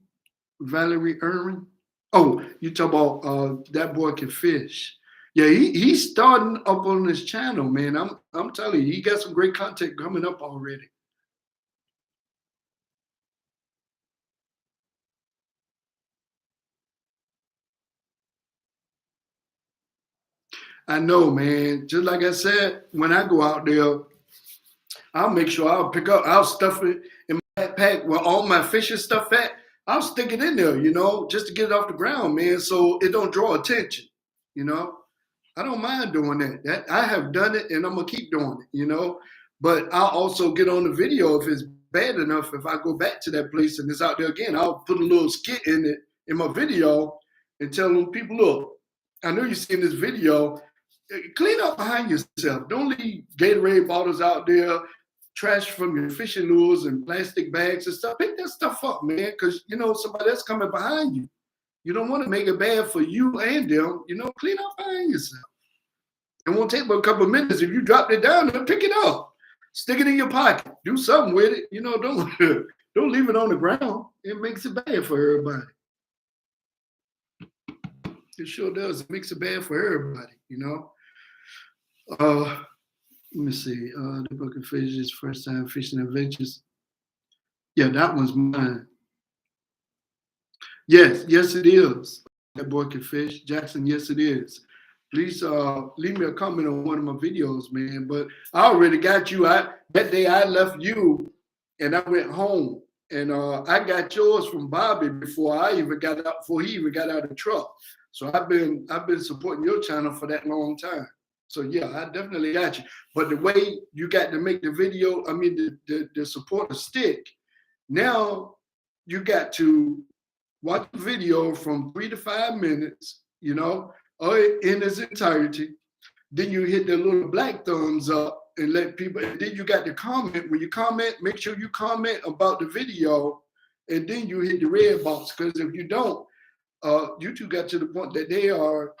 Valerie Irwin. Oh, you talk about That Boy Can Fish. Yeah, he's starting up on this channel, man. I'm telling you, he got some great content coming up already. I know, man. Just like I said, when I go out there, I'll make sure I'll stuff it in my backpack where all my fishing stuff at. I'll stick it in there, just to get it off the ground, man, so it don't draw attention, I don't mind doing that. I have done it and I'm gonna keep doing it, But I'll also get on the video if it's bad enough. If I go back to that place and it's out there again, I'll put a little skit in it in my video and tell them people, look, I know you seen this video. Clean up behind yourself. Don't leave Gatorade bottles out there, trash from your fishing lures and plastic bags and stuff. Pick that stuff up, man, because somebody else coming behind you. You don't want to make it bad for you and them. Clean up behind yourself. It won't take but a couple of minutes. If you drop it down, then pick it up. Stick it in your pocket. Do something with it. Don't leave it on the ground. It makes it bad for everybody. It sure does. It makes it bad for everybody, Let me see. The Book of Fishes, First Time Fishing Adventures. Yeah, that one's mine. Yes, it is. That Boy Can Fish. Jackson, yes, it is. Please leave me a comment on one of my videos, man. But I already got you. That day I left you and I went home. And I got yours from Bobby before he even got out of the truck. So I've been supporting your channel for that long time. So yeah, I definitely got you. But the way you got to make the video, the supporter stick, now you got to watch the video from 3 to 5 minutes, in its entirety. Then you hit the little black thumbs up and let people, and then you got to comment. When you comment, make sure you comment about the video, and then you hit the red box. Because if you don't, YouTube got to the point that they are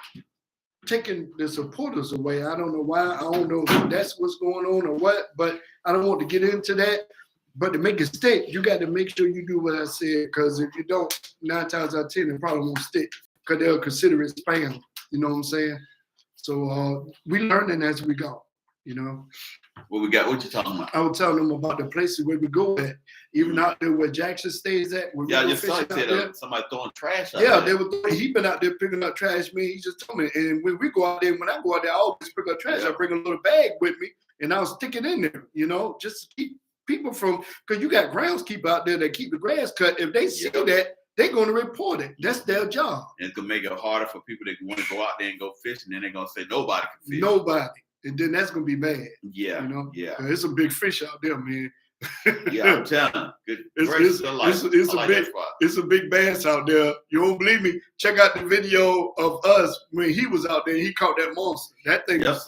taking the supporters away. I don't know why. I don't know if that's what's going on or what, but I don't want to get into that. But to make it stick, you got to make sure you do what I said, because if you don't, 9 times out of 10, it probably won't stick, because they'll consider it spam. You know what I'm saying? So we learning as we go, What we got? What you talking about? I was telling them about the places where we go at, even out there where Jackson stays at. Yeah, I just saw somebody throwing trash out there. He been out there picking up trash, man. He just told me. And when I go out there, I always pick up trash. I bring a little bag with me, and I'll stick it in there, just to keep people from, because you got groundskeeper out there that keep the grass cut. If they see that, they're going to report it. That's their job. And it can make it harder for people that want to go out there and go fishing. Then they're going to say nobody can fish. Nobody. And then that's going to be bad. Yeah. Yeah. There's some big fish out there, man. Yeah, I'm telling you. It's a big bass out there. You don't believe me? Check out the video of us when he was out there. He caught that monster. That thing that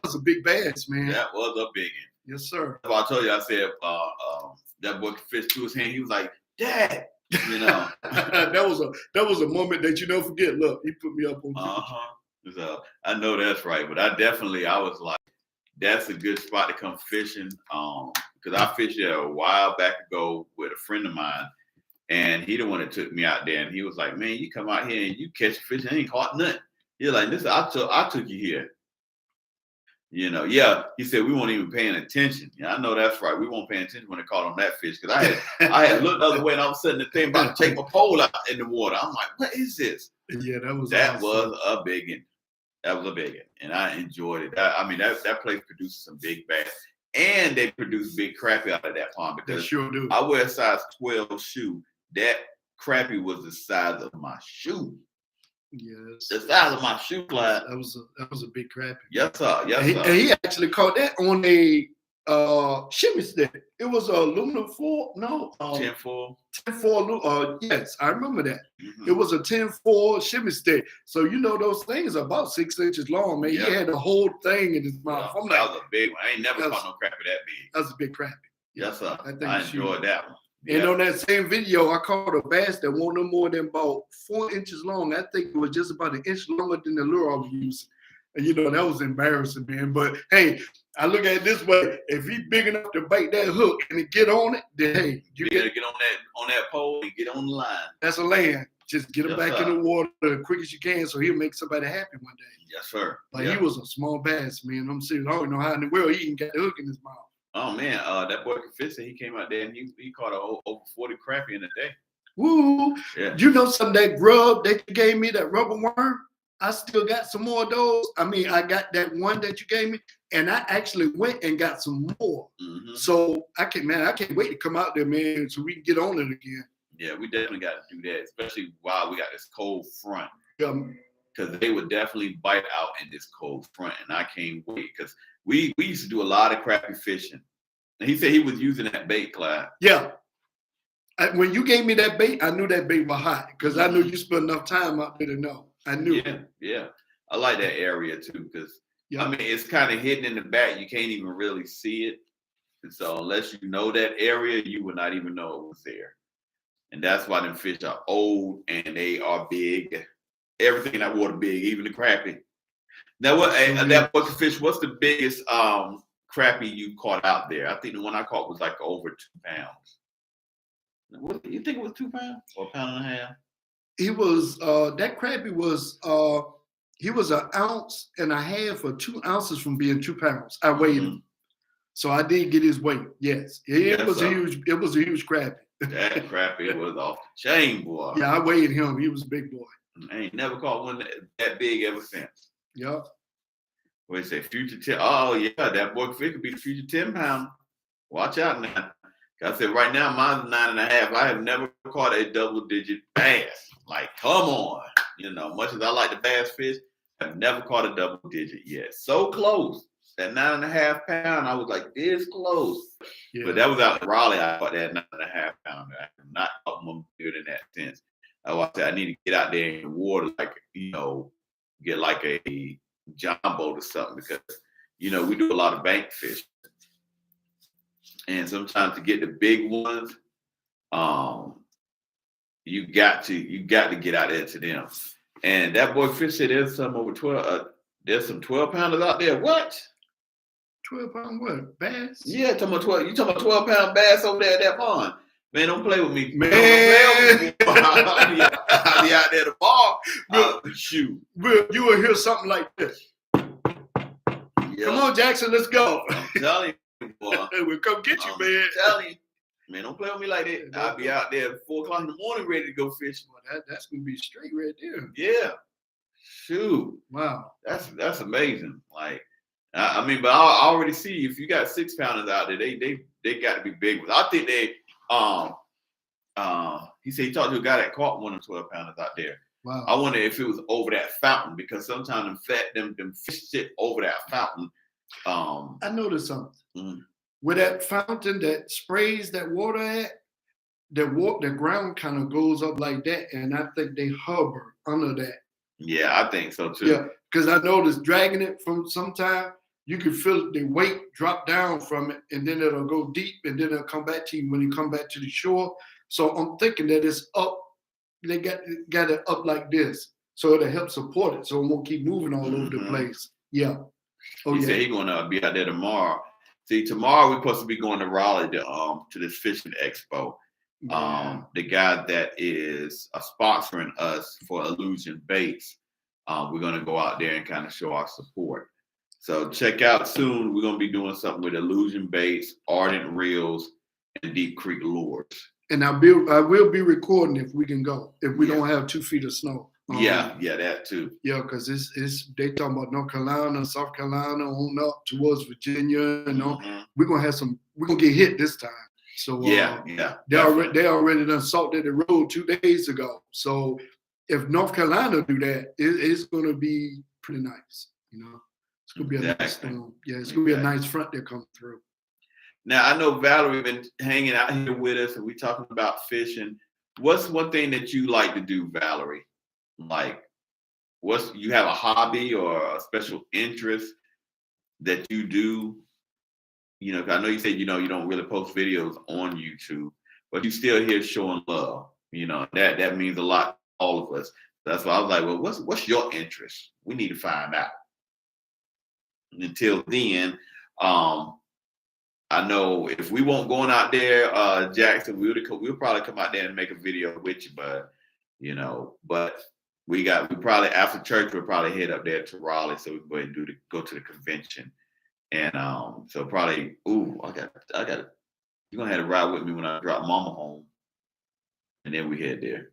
was a big bass, man. That was a big one. Yes, sir. That's why I told you, I said, that boy could fish to his hand. He was like, Dad, that was a moment that you don't forget. Look, he put me up on So I know that's right. But I was like, that's a good spot to come fishing. Because I fished there a while back ago with a friend of mine, and he the one that took me out there, and he was like, man, you come out here and you catch fish and ain't caught nothing. He's like, listen, I took you here. He said we weren't even paying attention. Yeah, I know that's right. We weren't paying attention when they caught on that fish, because I had looked the other way, and all of a sudden the thing about to take my pole out in the water. I'm like, what is this? Yeah, that was a big one. That was a big one, and I enjoyed it. That place produces some big bass, and they produce big crappie out of that pond, because they sure do. I wear a size 12 shoe. That crappie was the size of my shoe. Yes. The size of my shoe, Clyde. That was a big crappie. Yes, sir. Yes, sir. And he actually caught that on a shimmy stick. It was a aluminum foil. No, 10-4. 10-4. Yes, I remember that. Mm-hmm. It was a 10-4 shimmy stick. So those things are about 6 inches long, man. He had the whole thing in his mouth. That was a big one. I ain't never caught no crappie that big. That was a big crappie. Yes, sir. I enjoyed that one. And on that same video, I caught a bass that wasn't no more than about 4 inches long. I think it was just about an inch longer than the lure I was using. And that was embarrassing, man. But hey, I look at it this way: if he's big enough to bite that hook and to get on it, then hey, you gotta get on that pole and get on the line. That's a land. Just get him back in the water as quick as you can, so he'll make somebody happy one day. Yes, sir. Like he was a small bass, man. I'm serious. I don't know how in the world he can get the hook in his mouth. Oh man, that boy could fish. He came out there and he caught over 40 crappie in a day. Woo! Yeah. That grub that you gave me, that rubber worm? I still got some more of those. I got that one that you gave me, and I actually went and got some more. Mm-hmm. So I can't wait to come out there, man, so we can get on it again. Yeah, we definitely got to do that, especially while we got this cold front. Because they would definitely bite out in this cold front, and I can't wait, because we used to do a lot of crappie fishing. And he said he was using that bait, Clyde. Yeah. When you gave me that bait, I knew that bait was hot, because I knew you spent enough time out there to know. I knew. Yeah. I like that area too, because it's kind of hidden in the back. You can't even really see it. And so unless you know that area, you would not even know it was there. And that's why them fish are old and they are big. Everything in that water big, even the crappie. Now that bucket fish, what's the biggest crappie you caught out there? I think the one I caught was like over 2 pounds. What you think it was 2 pounds or 1.5 pounds? He was that crappie was he was 1.5 ounces or 2 ounces from being 2 pounds. I weighed him, so I did get his weight. Yes, it was a huge crappie. That crappie was off the chain, boy. Yeah, I weighed him. He was a big boy. I ain't never caught one that big ever since. Yep. What you say, future 10? Oh yeah, that boy fish could be the future 10 pound. Watch out now. I said right now mine's 9.5. I have never caught a double-digit bass. Like, come on. Much as I like the bass fish, I've never caught a double-digit yet. So close. That 9.5 pound, I was like this close. Yeah. But that was out in Raleigh. I caught that 9.5 pounder. I have not caught one bigger than that since. I said I need to get out there in the water, like, get like a John boat or something, because, we do a lot of bank fish. And sometimes to get the big ones, you got to get out there to them. And that boy fish said there's some over 12. There's some 12-pounders out there. What? 12-pound what? Bass? Yeah, talking about 12. You talking about 12-pound bass over there at that pond? Man, don't play with me. Man, I'll be out there at the bar. Shoot. You will hear something like this. Yeah. Come on, Jackson, let's go. I'm telling you, boy. We'll come get you, man. I'm telling you. Man, don't play with me like that. I'll be out there at 4 o'clock in the morning ready to go fishing. Well, that's going to be straight right there. Yeah. Shoot. Wow. That's amazing. Like, I mean, but I already see if you got 6-pounders out there, they got to be big ones. I think they he said he talked to a guy that caught one of 12-pounders out there. Wow. I wonder if it was over that fountain, because sometimes them fish sit over that fountain. I noticed something. Mm-hmm. Where that fountain that sprays that water at, the ground kind of goes up like that, and I think they hover under that. Yeah, I think so too. Yeah, because I noticed dragging it from sometime, you can feel the weight drop down from it, and then it'll go deep, and then it'll come back to you when you come back to the shore. So I'm thinking that it's up. They got it up like this, so it'll help support it, so it won't keep moving all over the place. Yeah. Oh, he said he's gonna be out there tomorrow. See, tomorrow we're supposed to be going to Raleigh to this fishing expo. The guy that is sponsoring us for Illusion Baits, we're gonna go out there and kind of show our support. So check out soon. We're gonna be doing something with Illusion Baits, Ardent Reels, and Deep Creek Lures. And I will be recording if we can go. If we don't have 2 feet of snow. Yeah, that too. Yeah, because it's they talking about North Carolina, South Carolina, on up towards Virginia, we're gonna get hit this time. So they already done salted the road 2 days ago. So if North Carolina do that, it's gonna be pretty nice. It's gonna be a nice storm. Yeah, it's gonna be a nice front that comes through. Now I know Valerie been hanging out here with us, and we talking about fishing. What's one thing that you like to do, Valerie? Like, you have a hobby or a special interest that you do? I know you said you don't really post videos on YouTube, but you still here showing love. That means a lot to all of us. That's why I was like, well, what's your interest? We need to find out. Until then, I know if we won't going out there, Jackson, we'll probably come out there and make a video with you, but we probably after church we'll probably head up there to Raleigh so we can go ahead and go to the convention. And so probably I got you're gonna have to ride with me when I drop Mama home, and then we head there.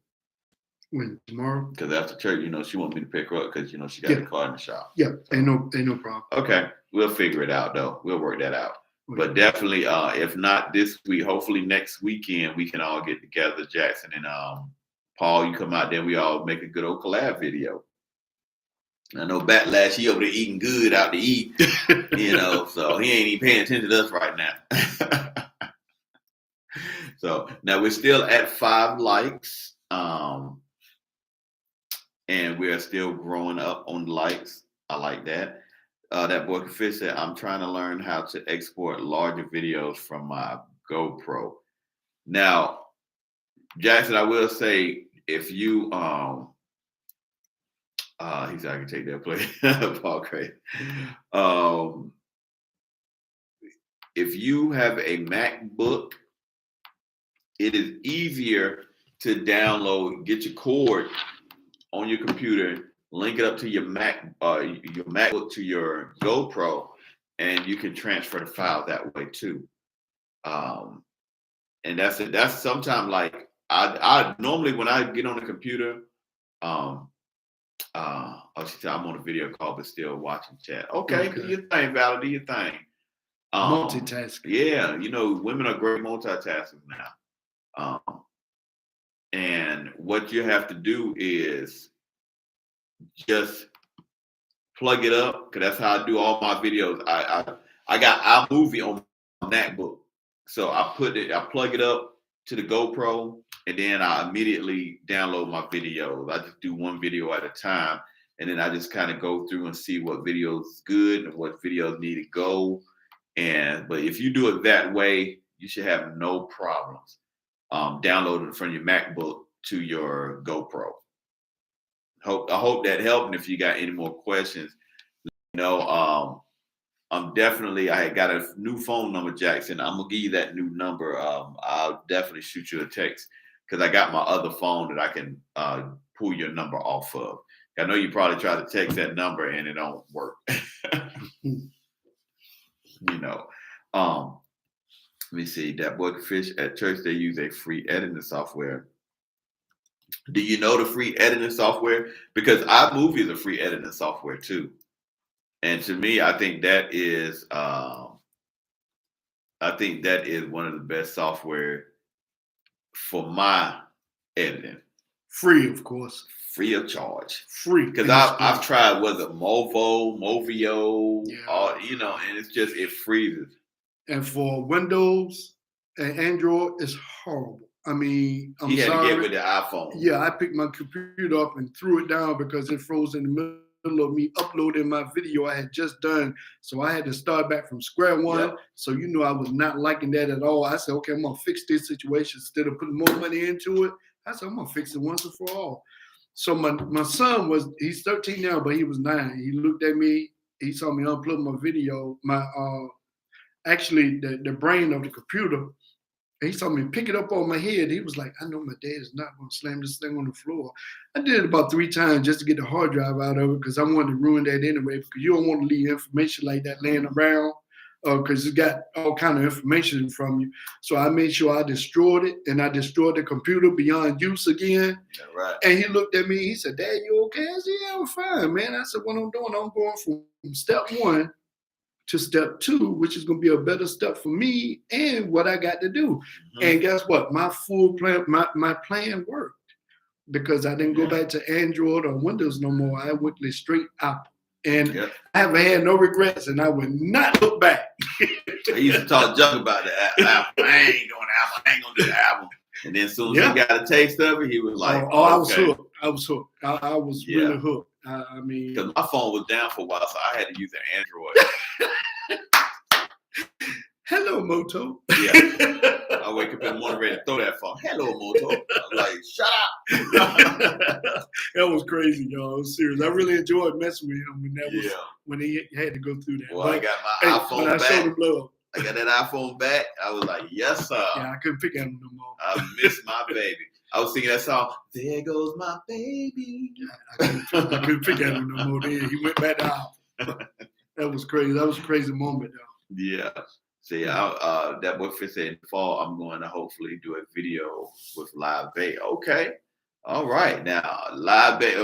When tomorrow? Because after church, she wants me to pick her up because she got the car in the shop. Yeah, ain't no problem. Okay, we'll figure it out though. We'll work that out. But definitely, if not this week, hopefully next weekend we can all get together, Jackson and Paul. You come out there, we all make a good old collab video. I know Backlash, he over there eating good out to eat, so he ain't even paying attention to us right now. So now we're still at 5 likes, and we are still growing up on likes. I like that. That boy Fish said, I'm trying to learn how to export larger videos from my GoPro. Now, Jackson, I will say, if you he said I can take that play. Paul Craig. If you have a MacBook, it is easier to download, get your cord on your computer, link it up to your MacBook to your GoPro, and you can transfer the file that way too. And that's it. That's sometimes like I normally when I get on the computer, she said I'm on a video call but still watching chat. Okay. Do your thing, Val. Do your thing. Multitasking. Yeah, women are great multitaskers now. And what you have to do is just plug it up, because that's how I do all my videos. I got iMovie on my MacBook, so I plug it up to the GoPro, and then I immediately download my videos. I just do one video at a time, and then I just kind of go through and see what videos is good and what videos need to go. But if you do it that way, you should have no problems downloading from your MacBook to your GoPro. I hope that helped. And if you got any more questions, I'm definitely, I got a new phone number, Jackson. I'm gonna give you that new number. I'll definitely shoot you a text because I got my other phone that I can pull your number off of. I know you probably try to text that number and it don't work. Let me see. That boy Fish at church, they use a free editing software. Do you know the free editing software? Because iMovie is a free editing software too. And to me, I think that is one of the best software for my editing. Free, of course. Free of charge. Free. Because I've tried, was it Movio, and it's just, it freezes. And for Windows and Android, it's horrible. I mean, I'm he had sorry. to get with the iPhone. Yeah, I picked my computer up and threw it down because it froze in the middle of me uploading my video I had just done. So I had to start back from square one. Yep. So I was not liking that at all. I said, okay, I'm gonna fix this situation instead of putting more money into it. I said, I'm gonna fix it once and for all. So my son he's 13 now, but he was 9. He looked at me, he saw me upload my video, actually the brain of the computer. He saw me pick it up on my head. He was like, I know my dad is not going to slam this thing on the floor. I did it about 3 times just to get the hard drive out of it because I wanted to ruin that anyway, because you don't want to leave information like that laying around because it's got all kind of information from you. So I made sure I destroyed it, and I destroyed the computer beyond use again. Yeah, right. And he looked at me. He said, Dad, you okay? I said, yeah, I'm fine, man. I said, what I'm doing, I'm going from step 1 to step 2, which is going to be a better step for me and what I got to do. Mm-hmm. And guess what? My full plan, my plan worked because I didn't go back to Android or Windows no more. I went straight Apple. And I haven't had no regrets, and I would not look back. I used to talk junk about the Apple. I ain't doing Apple. I ain't going to do the Apple. And then as soon as he got a taste of it, he was like, I was hooked. I was hooked. I was really hooked. I mean, because my phone was down for a while, so I had to use an Android. Hello, Moto. Yeah. I wake up in the morning ready to throw that phone. Hello, Moto. I'm like, shut up. That was crazy, y'all. It was serious. I really enjoyed messing with him when he had to go through that. Well, I got my iPhone back. I showed him love. I got that iPhone back. I was like, yes, sir. Yeah, I couldn't pick at him no more. I miss my baby. I was singing that song, There Goes My Baby. Yeah, I couldn't pick at him no more. Then he went back out. That was crazy. That was a crazy moment, though. Yeah. See, that boy Fitz said in the fall, I'm going to hopefully do a video with live bait. Okay. All right. Now, live bait.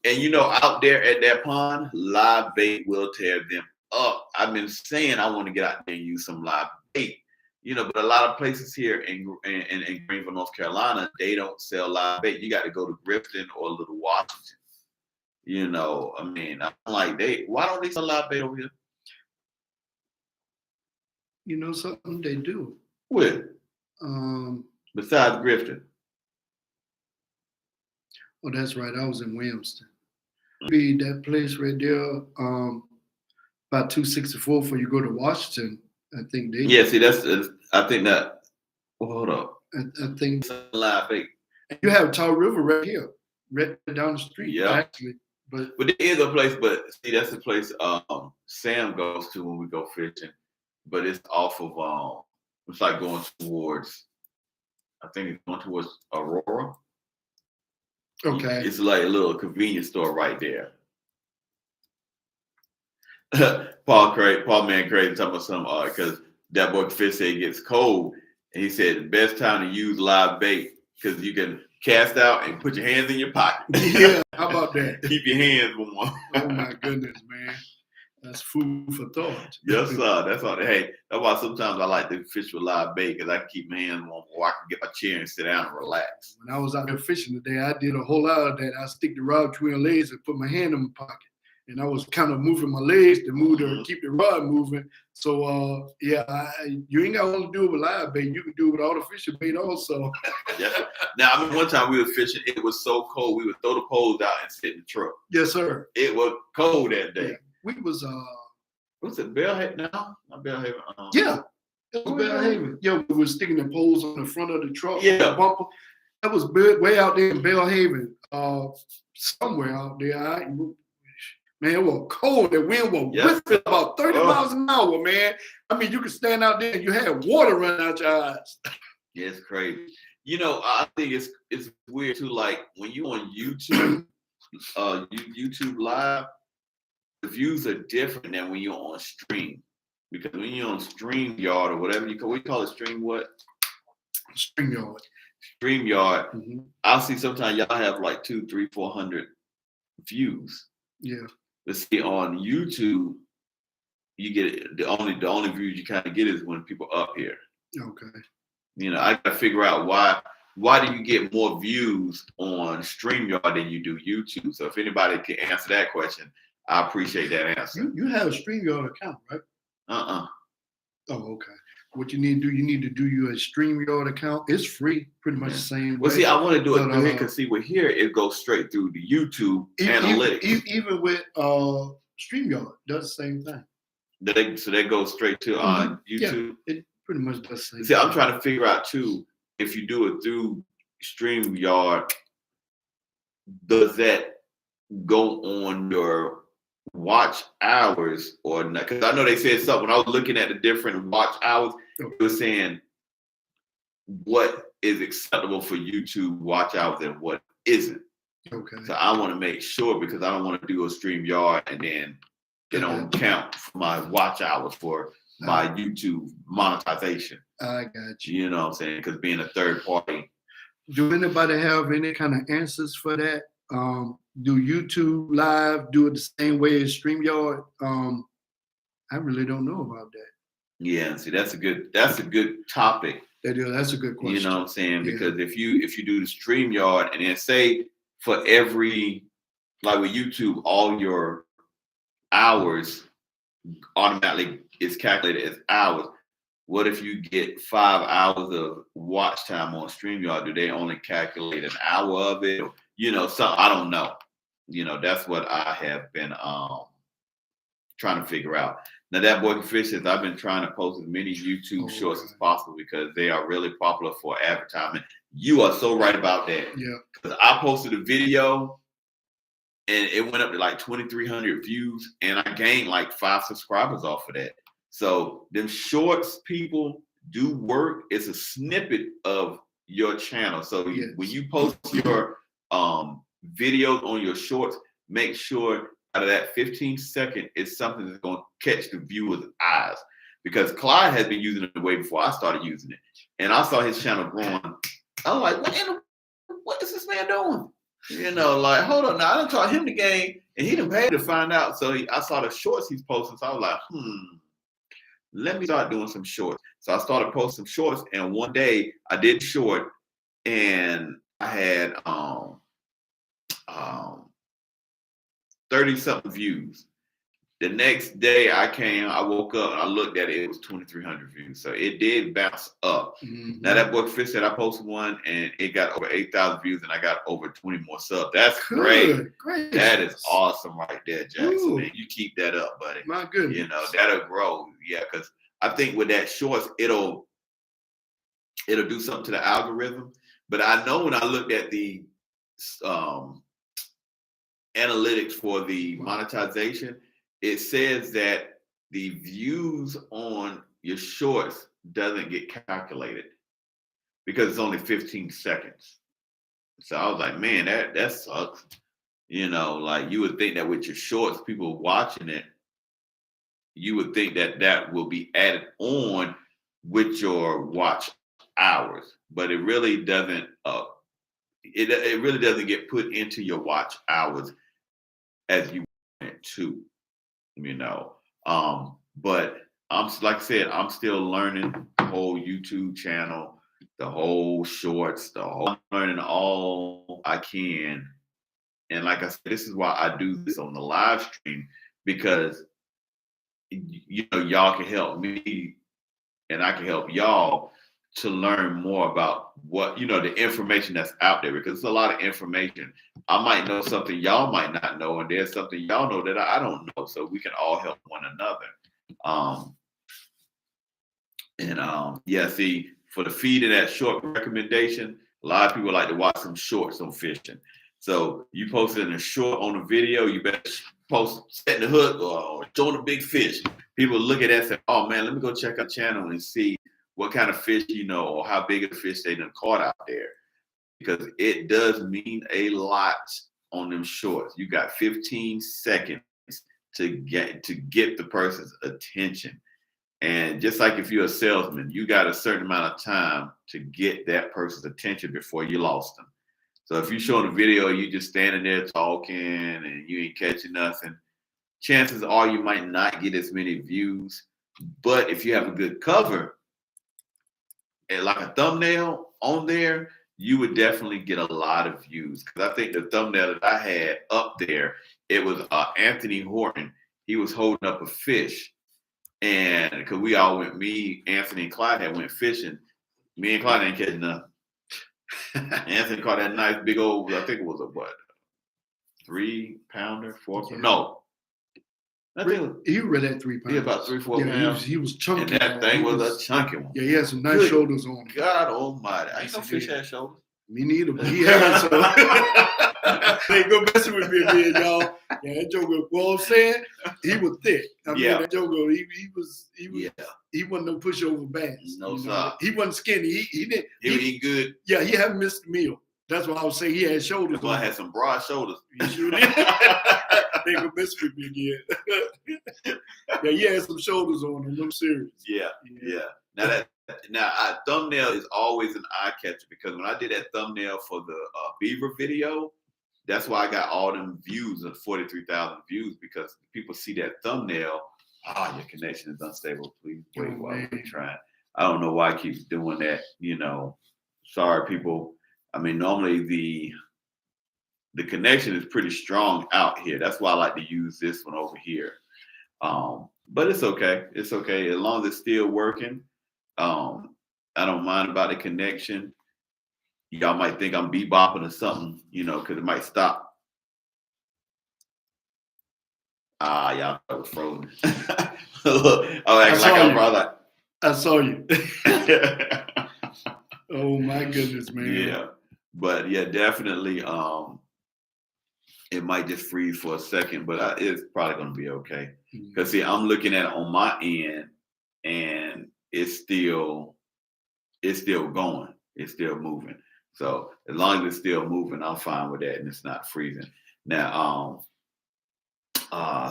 And, out there at that pond, live bait will tear them up. I've been saying I want to get out there and use some live bait. But a lot of places here in Greenville, North Carolina, they don't sell live bait. You got to go to Grifton or Little Washington. I mean, I'm like, why don't they sell live bait over here? Something they do. What? Besides Grifton. Oh, that's right. I was in Williamston. Be that place right there, about 264 before you go to Washington. I think they. Yeah, see, I think that. Well, hold up. I think live bait. You have Tar River right here, right down the street. Yeah, actually, but there is a place. But see, that's the place Sam goes to when we go fishing. But it's off of it's like going towards. I think it's going towards Aurora. Okay. It's like a little convenience store right there. Paul Man Crazy talking about some because that boy Fitz said it gets cold, and he said the best time to use live bait because you can cast out and put your hands in your pocket. Yeah, how about that? Keep your hands warm. Oh my goodness, man, that's food for thought. Yes, sir. That's all. Hey, that's why sometimes I like to fish with live bait because I can keep my hands warm, or I can get my chair and sit down and relax. When I was out there fishing today, I did a whole lot of that. I stick the rod between my legs and put my hand in my pocket. And I was kind of moving my legs to move to keep the rod moving. So you ain't got to do it with live bait. You can do it with artificial bait also. Yeah. Now, I mean, one time we were fishing. It was so cold. We would throw the poles out and sit in the truck. Yes, sir. It was cold that day. Yeah. We was what's it? Bellhaven? No, not Bellhaven. Yeah, it was Bellhaven. Yeah, we were sticking the poles on the front of the truck. Yeah, the bumper. That was way out there in Bellhaven, somewhere out there. Man, it was cold. The wind was whipping about 30 miles an hour, man. I mean, you could stand out there and you had water running out your eyes. Yeah, it's crazy. I think it's weird too. Like when you on YouTube, YouTube Live, the views are different than when you're on stream. Because when you're on StreamYard or whatever we call it, stream what? StreamYard. StreamYard. Mm-hmm. I'll see sometimes y'all have like 200, 300, 400 views. Yeah. Let's see on YouTube, you get the only views you kind of get is when people up here. Okay. You know, I gotta figure out why do you get more views on StreamYard than you do YouTube? So if anybody can answer that question, I appreciate that answer. You have a StreamYard account, right? Oh, okay. What you need to do, you need to do your StreamYard account. It's free, pretty much the same way. Well, see, I want to do it through here because see, with here it goes straight through the YouTube analytics. Even with StreamYard, does the same thing. So that goes straight to on YouTube. Yeah, it pretty much does the same. See, I'm trying to figure out too if you do it through StreamYard, does that go on your watch hours or not? Because I know they said something when I was looking at the different watch hours. It was saying what is acceptable for YouTube watch hours and what isn't. Okay. So I want to make sure because I don't want to do a StreamYard and then it don't count for my watch hours for my YouTube monetization. I got you. You know what I'm saying? Because being a third party. Do anybody have any kind of answers for that? Do YouTube Live do it the same way as StreamYard? I really don't know about that. Yeah, see, that's a good topic. That's a good question. You know what I'm saying? Because if you do the StreamYard and then say for every, like with YouTube, all your hours automatically is calculated as hours. What if you get 5 hours of watch time on StreamYard? Do they only calculate an hour of it? Or, I don't know. That's what I have been trying to figure out. Now that boy Fish says I've been trying to post as many YouTube shorts as possible because they are really popular for advertisement. You are so right about that. Yeah. Because I posted a video and it went up to like 2,300 views and I gained like 5 subscribers off of that. So them shorts, people do work. It's a snippet of your channel. So when you post your videos on your shorts, make sure out of that 15-second is something that's going to catch the viewer's eyes. Because Clyde has been using it way before I started using it. And I saw his channel growing. I'm like, what is this man doing? Like, hold on now. I done taught him the game and he done paid to find out. So I saw the shorts he's posting. So I was like, let me start doing some shorts. So I started posting shorts, and one day I did short, and I had 30-something views. The next day I woke up and I looked at it, it was 2,300 views. So it did bounce up. Mm-hmm. Now that boy Fish said I posted one and it got over 8,000 views and I got over 20 more subs. That's great. That is awesome right there, Jackson. Man, you keep that up, buddy. My goodness. That'll grow. Yeah, because I think with that shorts, it'll do something to the algorithm. But I know when I looked at the analytics for the monetization, it says that the views on your shorts doesn't get calculated because it's only 15 seconds. So I was like, man, that sucks. Like you would think that with your shorts, people watching it, you would think that will be added on with your watch hours, but it really doesn't. It really doesn't get put into your watch hours as you want it to. But like I said, I'm still learning the whole YouTube channel, the whole shorts, I'm learning all I can. And like I said, this is why I do this on the live stream, because y'all can help me and I can help y'all to learn more about what, the information that's out there, because it's a lot of information. I might know something y'all might not know, and there's something y'all know that I don't know. So we can all help one another. See, for the feed of that short recommendation, a lot of people like to watch some shorts on fishing. So you posted in a short on a video, you better post setting the hook or showing a big fish. People look at that and say, oh man, let me go check out the channel and see what kind of fish or how big of a fish they done caught out there. Because it does mean a lot on them shorts. You got 15 seconds to get the person's attention. And just like if you're a salesman, you got a certain amount of time to get that person's attention before you lost them. So if you're showing a video, you just standing there talking and you ain't catching nothing, chances are you might not get as many views. But if you have a good cover and like a thumbnail on there, you would definitely get a lot of views. Because I think the thumbnail that I had up there, it was Anthony Horton. He was holding up a fish. And because we all went, me, Anthony, and Clyde had went fishing. Me and Clyde ain't catching nothing. Anthony caught that nice big old, I think it was a what? 3-pounder, 4-pounder? No. I think he read that 3 pounds. Yeah, about 3-4 pounds. He was chunky. And that thing was a chunky one. Yeah, he had some nice shoulders on him. God almighty. I ain't no fish had shoulders. Me neither, but he had some. They go messing with me again, y'all. Yeah, that joker, you know what I'm saying? He was thick. I mean, that joker, he wasn't no pushover bass. No, sir. He wasn't skinny. He didn't. He would eat good. Yeah, he hadn't missed a meal. That's what I would say. He had shoulders. Well, I had some broad shoulders. He sure did. They go mess with me again. Yeah, he had some shoulders on him. I'm serious. Yeah. Now, thumbnail is always an eye catcher because when I did that thumbnail for the beaver video, that's why I got all them views of 43,000 views because people see that thumbnail. Your connection is unstable. Please wait while we're trying. I don't know why I keep doing that. Sorry, people. I mean, normally the connection is pretty strong out here. That's why I like to use this one over here. But it's okay. It's okay as long as it's still working. I don't mind about the connection. Y'all might think I'm bebopping or something, because it might stop. Y'all thought it was frozen. I saw you. Oh my goodness, man. Yeah. But yeah, definitely it might just freeze for a second, but it's probably gonna be okay. Because see, I'm looking at it on my end and it's still going. It's still moving. So as long as it's still moving, I'm fine with that and it's not freezing. Now,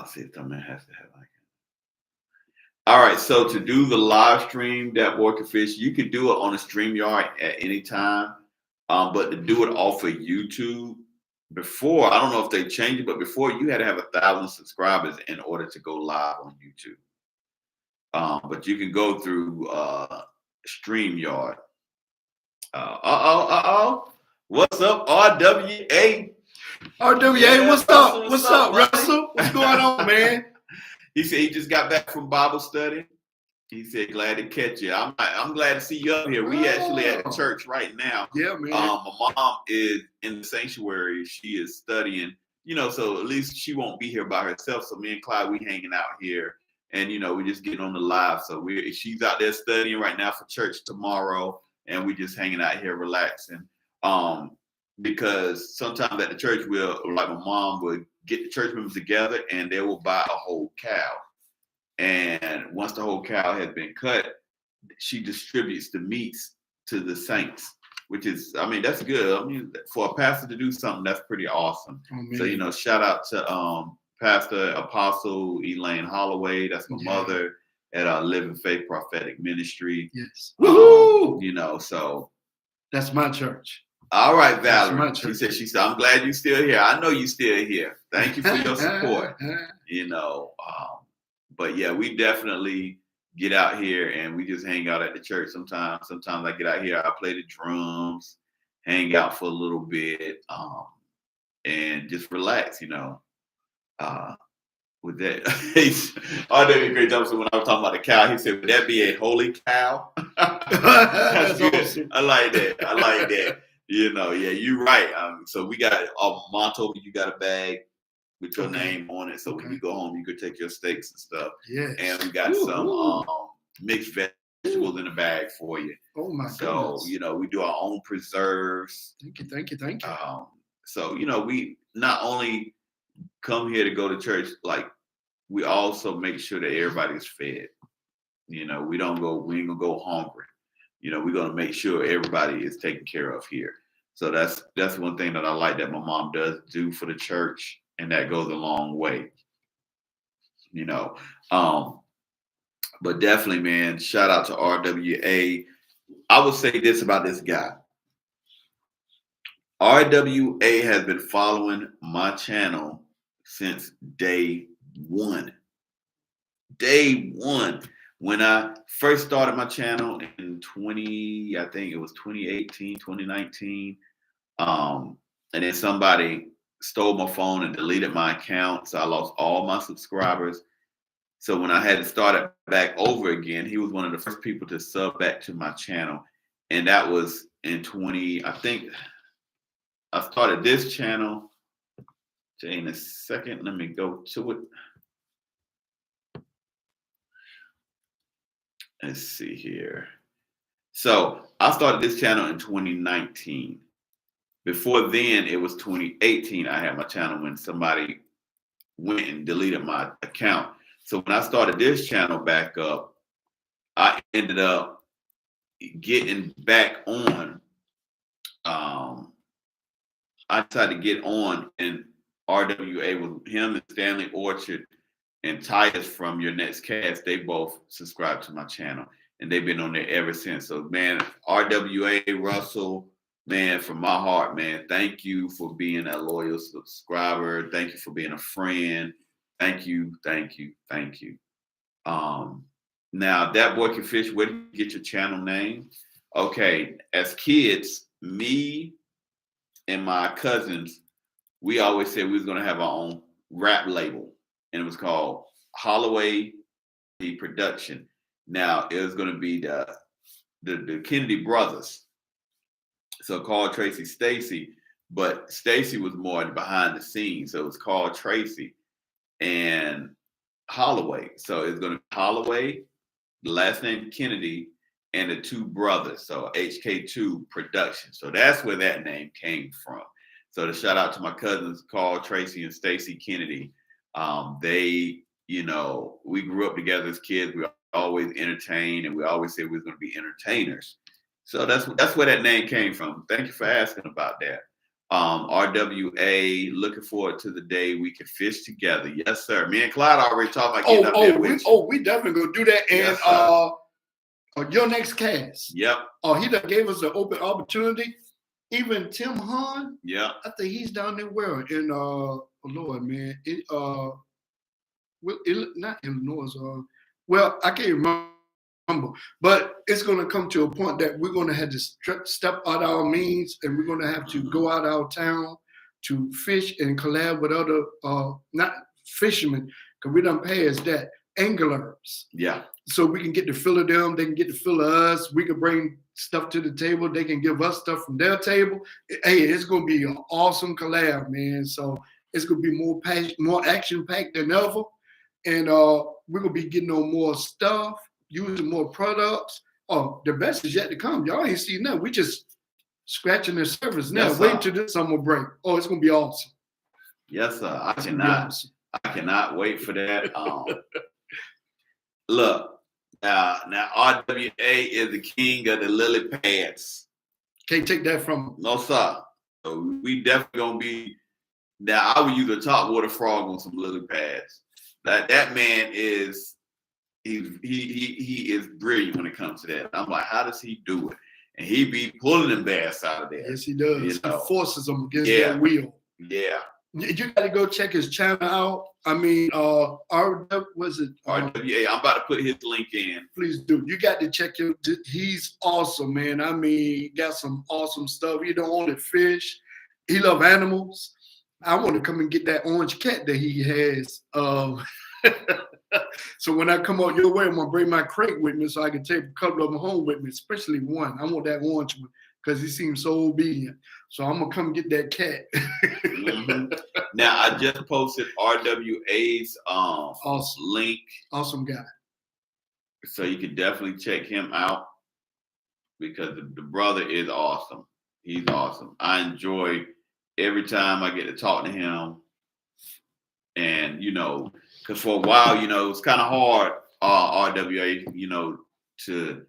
see if something has to have like it. All right, so to do the live stream, that boy can fish, you can do it on a StreamYard at any time. But to do it off of YouTube, before, I don't know if they changed it, but before you had to have 1,000 subscribers in order to go live on YouTube. But you can go through StreamYard. What's up, RWA? RWA, what's up? What's up, Russell? What's going on, man? He said he just got back from Bible study. He said, glad to catch you. I'm glad to see you up here. We actually at the church right now. Yeah, man. My mom is in the sanctuary. She is studying, so at least she won't be here by herself. So me and Clyde, we hanging out here and, we just getting on the live. So she's out there studying right now for church tomorrow. And we just hanging out here relaxing. Because sometimes at the church, my mom would get the church members together and they will buy a whole cow. And once the whole cow has been cut, she distributes the meats to the saints, which is, that's good. For a pastor to do something, that's pretty awesome. So, shout out to Pastor Apostle Elaine Holloway. That's my mother at Living Faith Prophetic Ministry. Yes. Woohoo! So. That's my church. All right, Valerie. She said, I'm glad you're still here. I know you're still here. Thank you for your support. But yeah, we definitely get out here and we just hang out at the church sometimes. Sometimes I get out here, I play the drums, hang out for a little bit, and just relax, with that. RW Great Thompson, when I was talking about the cow, he said, would that be a holy cow? That's good. Awesome. I like that. Yeah, you're right. So we got Mom told me you got a bag with your name on it. So when you go home, you could take your steaks and stuff. Yes. And we got some mixed vegetables in the bag for you. Oh my goodness. So, we do our own preserves. Thank you. So, we not only come here to go to church, like we also make sure that everybody's fed. We ain't gonna go hungry. We're gonna make sure everybody is taken care of here. So that's one thing that I like that my mom does do for the church. And that goes a long way, but definitely, man, shout out to RWA. I would say this about this guy. RWA has been following my channel since day one. Day one. When I first started my channel in I think it was 2018, 2019. And then somebody stole my phone and deleted my account. So I lost all my subscribers. So when I had to start it back over again, he was one of the first people to sub back to my channel. And that was in I think I started this channel. In a second, let me go to it. Let's see here. So I started this channel in 2019. Before then, it was 2018. I had my channel when somebody went and deleted my account. So when I started this channel back up, I ended up getting back on. I decided to get on in RWA with him and Stanley Orchard and Titus from Your Next Cast. They both subscribed to my channel and they've been on there ever since. So man, RWA, Russell, man, from my heart, man, thank you for being a loyal subscriber. Thank you for being a friend. Thank you, thank you, thank you. Now, That Boy Can Fish, where do you get your channel name? Okay, as kids, me and my cousins, we always said we was gonna have our own rap label, and it was called Holloway the Production. Now it was gonna be the Kennedy brothers. So Carl, Tracy, Stacy, but Stacy was more behind the scenes. So it was Carl, Tracy, and Holloway. So it's gonna be Holloway, the last name Kennedy, and the two brothers. So HK2 Production. So that's where that name came from. So to shout out to my cousins, Carl, Tracy, and Stacy Kennedy. They, we grew up together as kids. We always entertained, and we always said we were going to be entertainers. So that's where that name came from. Thank you for asking about that. RWA, looking forward to the day we can fish together. Yes, sir. Me and Clyde already talked about getting up there with you. We definitely gonna do that. And Yes, Your Next Cast. Yep. He done gave us an open opportunity. Even Tim Hahn. Yeah. I think he's down there where in Lord, man. Not Illinois. Well, I can't remember. But it's gonna come to a point that we're gonna have to step out our means, and we're gonna have to go out our town to fish and collab with other not fishermen, because we done passed that, anglers. Yeah. So we can get to fill of them, they can get to fill of us. We can bring stuff to the table, they can give us stuff from their table. Hey, it's gonna be an awesome collab, man. So it's gonna be more action packed than ever, and we're gonna be getting on more stuff, using more products. Oh, the best is yet to come. Y'all ain't seen nothing. We just scratching the surface now. Yes, wait till this summer break. Oh, it's gonna be awesome. Yes, sir. I cannot wait for that. Look, now RWA is the king of the lily pads. Can't take that from him. No, sir. So we definitely gonna be. Now I would use a top water frog on some lily pads. That man is. He is brilliant when it comes to that. I'm like, how does he do it? And he be pulling them bass out of there. Yes, he does. He forces them against that wheel. Yeah. You got to go check his channel out. I mean, was it RWA? I'm about to put his link in. Please do. You got to check him. He's awesome, man. I mean, he got some awesome stuff. He don't only fish. He love animals. I want to come and get that orange cat that he has. So when I come out your way, I'm gonna bring my crate with me so I can take a couple of them home with me, especially one. I want that orange one because he seems so obedient. So I'm gonna come get that cat. Mm-hmm. Now I just posted RWA's awesome link. Awesome guy. So you can definitely check him out because the brother is awesome. He's awesome. I enjoy every time I get to talk to him. And because for a while, it's kind of hard, RWA, to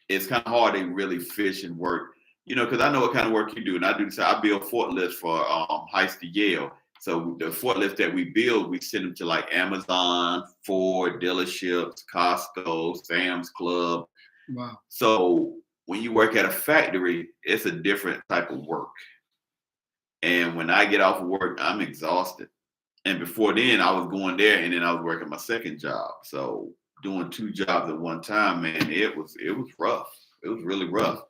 it's kind of hard to really fish and work, because I know what kind of work you do. And I do this, I build forklifts for Heights to Yale. So the forklifts that we build, we send them to like Amazon, Ford dealerships, Costco, Sam's Club. Wow. So when you work at a factory, it's a different type of work. And when I get off of work, I'm exhausted. And before then, I was going there, and then I was working my second job. So doing 2 jobs at one time, man, it was rough. It was really rough,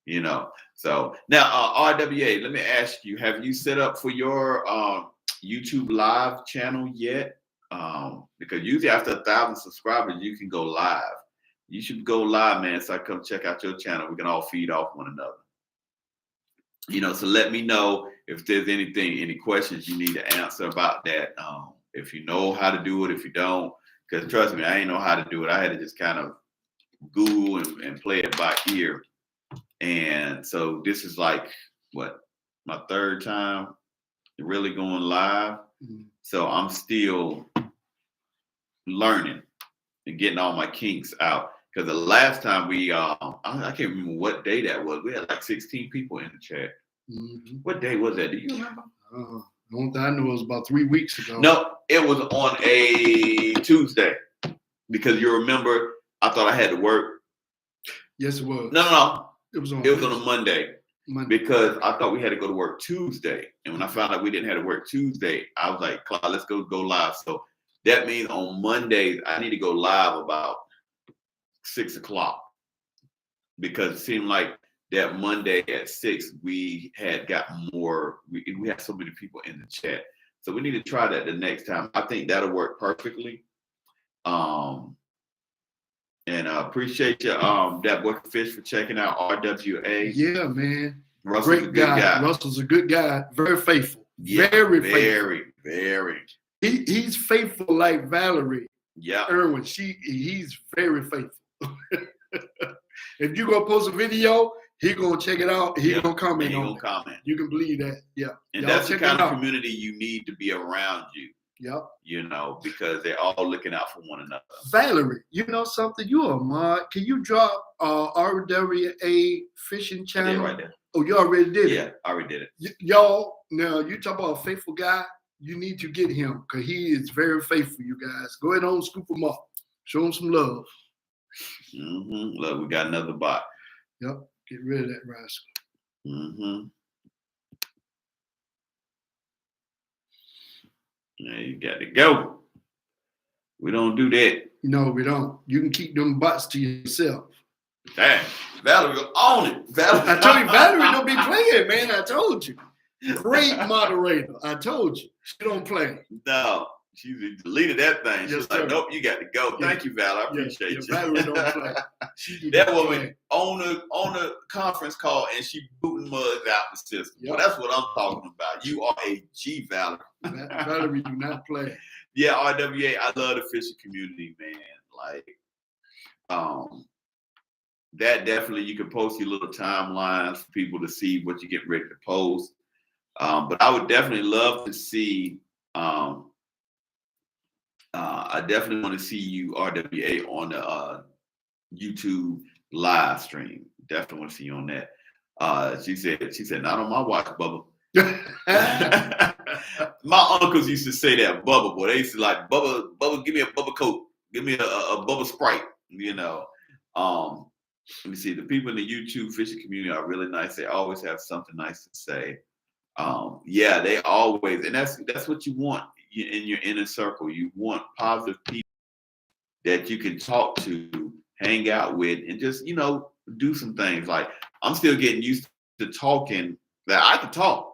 you know. So now, RWA, let me ask you: have you set up for your YouTube live channel yet? Because usually after 1,000 subscribers, you can go live. You should go live, man. So I come check out your channel. We can all feed off one another. You know, so let me know if there's any questions you need to answer about that. If you know how to do it, if you don't, because trust me, I ain't know how to do it. I had to just kind of Google and play it by ear. And so this is like what, my 3rd time really going live. Mm-hmm. So I'm still learning and getting all my kinks out. Because the last time we, I can't remember what day that was. We had like 16 people in the chat. Mm-hmm. What day was that? Do you remember? The only thing I know was about 3 weeks ago. No, it was on a Tuesday. Because you remember, I thought I had to work. Yes, it was. No. It was on a Monday. Because I thought we had to go to work Tuesday. And when I found out we didn't have to work Tuesday, I was like, Clyde, let's go live. So that means on Mondays, I need to go live about 6 o'clock. Because it seemed like that Monday at 6, we had got more, we had so many people in the chat. So we need to try that the next time. I think that'll work perfectly. And I appreciate you, that boy Fish, for checking out RWA. Yeah, man. Russell's a good guy. Russell's a good guy. Very faithful. Yeah, very faithful. Very. He's faithful like Valerie. Yeah. Irwin. He's very faithful. If you go post a video, he gonna check it out. He gonna comment on it. Comment. You can believe that. Yeah. And that's the kind of community you need to be around you. Yep. You know, because they're all looking out for one another. Valerie, you know something? You a mod. Can you drop RWA fishing channel? Yeah, right there. Oh, you already did it? Yeah, I already did it. Y'all, now you talk about a faithful guy, you need to get him because he is very faithful, you guys. Go ahead on, scoop him up. Show him some love. Mm-hmm. Look, we got another bot. Yep, get rid of that rascal. Mm-hmm. Yeah, you got to go. We don't do that. No, we don't. You can keep them bots to yourself. Dang, Valerie was on it. I told you, Valerie don't be playing, man. I told you. Great moderator. I told you. She don't play. No, she deleted that thing. She's like, nope, you got to go. Yeah. Thank you, Val. I appreciate you. Valerie don't play. That woman on the conference call and she booting mugs out the system. Yep. Well, that's what I'm talking about. You are a G, Valerie. Valerie do not play. Yeah, RWA. I love the fishing community, man. Like, that definitely, you can post your little timelines for people to see what you get ready to post. But I would definitely love to see. I definitely want to see you, RWA, on the YouTube live stream. Definitely want to see you on that. She said, not on my watch, Bubba. My uncles used to say that, Bubba boy. They used to like, Bubba, give me a Bubba Coke, give me a Bubba Sprite. You know. Let me see. The people in the YouTube fishing community are really nice. They always have something nice to say. Yeah, they always, and that's what you want in your inner circle. You want positive people that you can talk to, hang out with, and just, you know, do some things. Like, I'm still getting used to talking. That I can talk.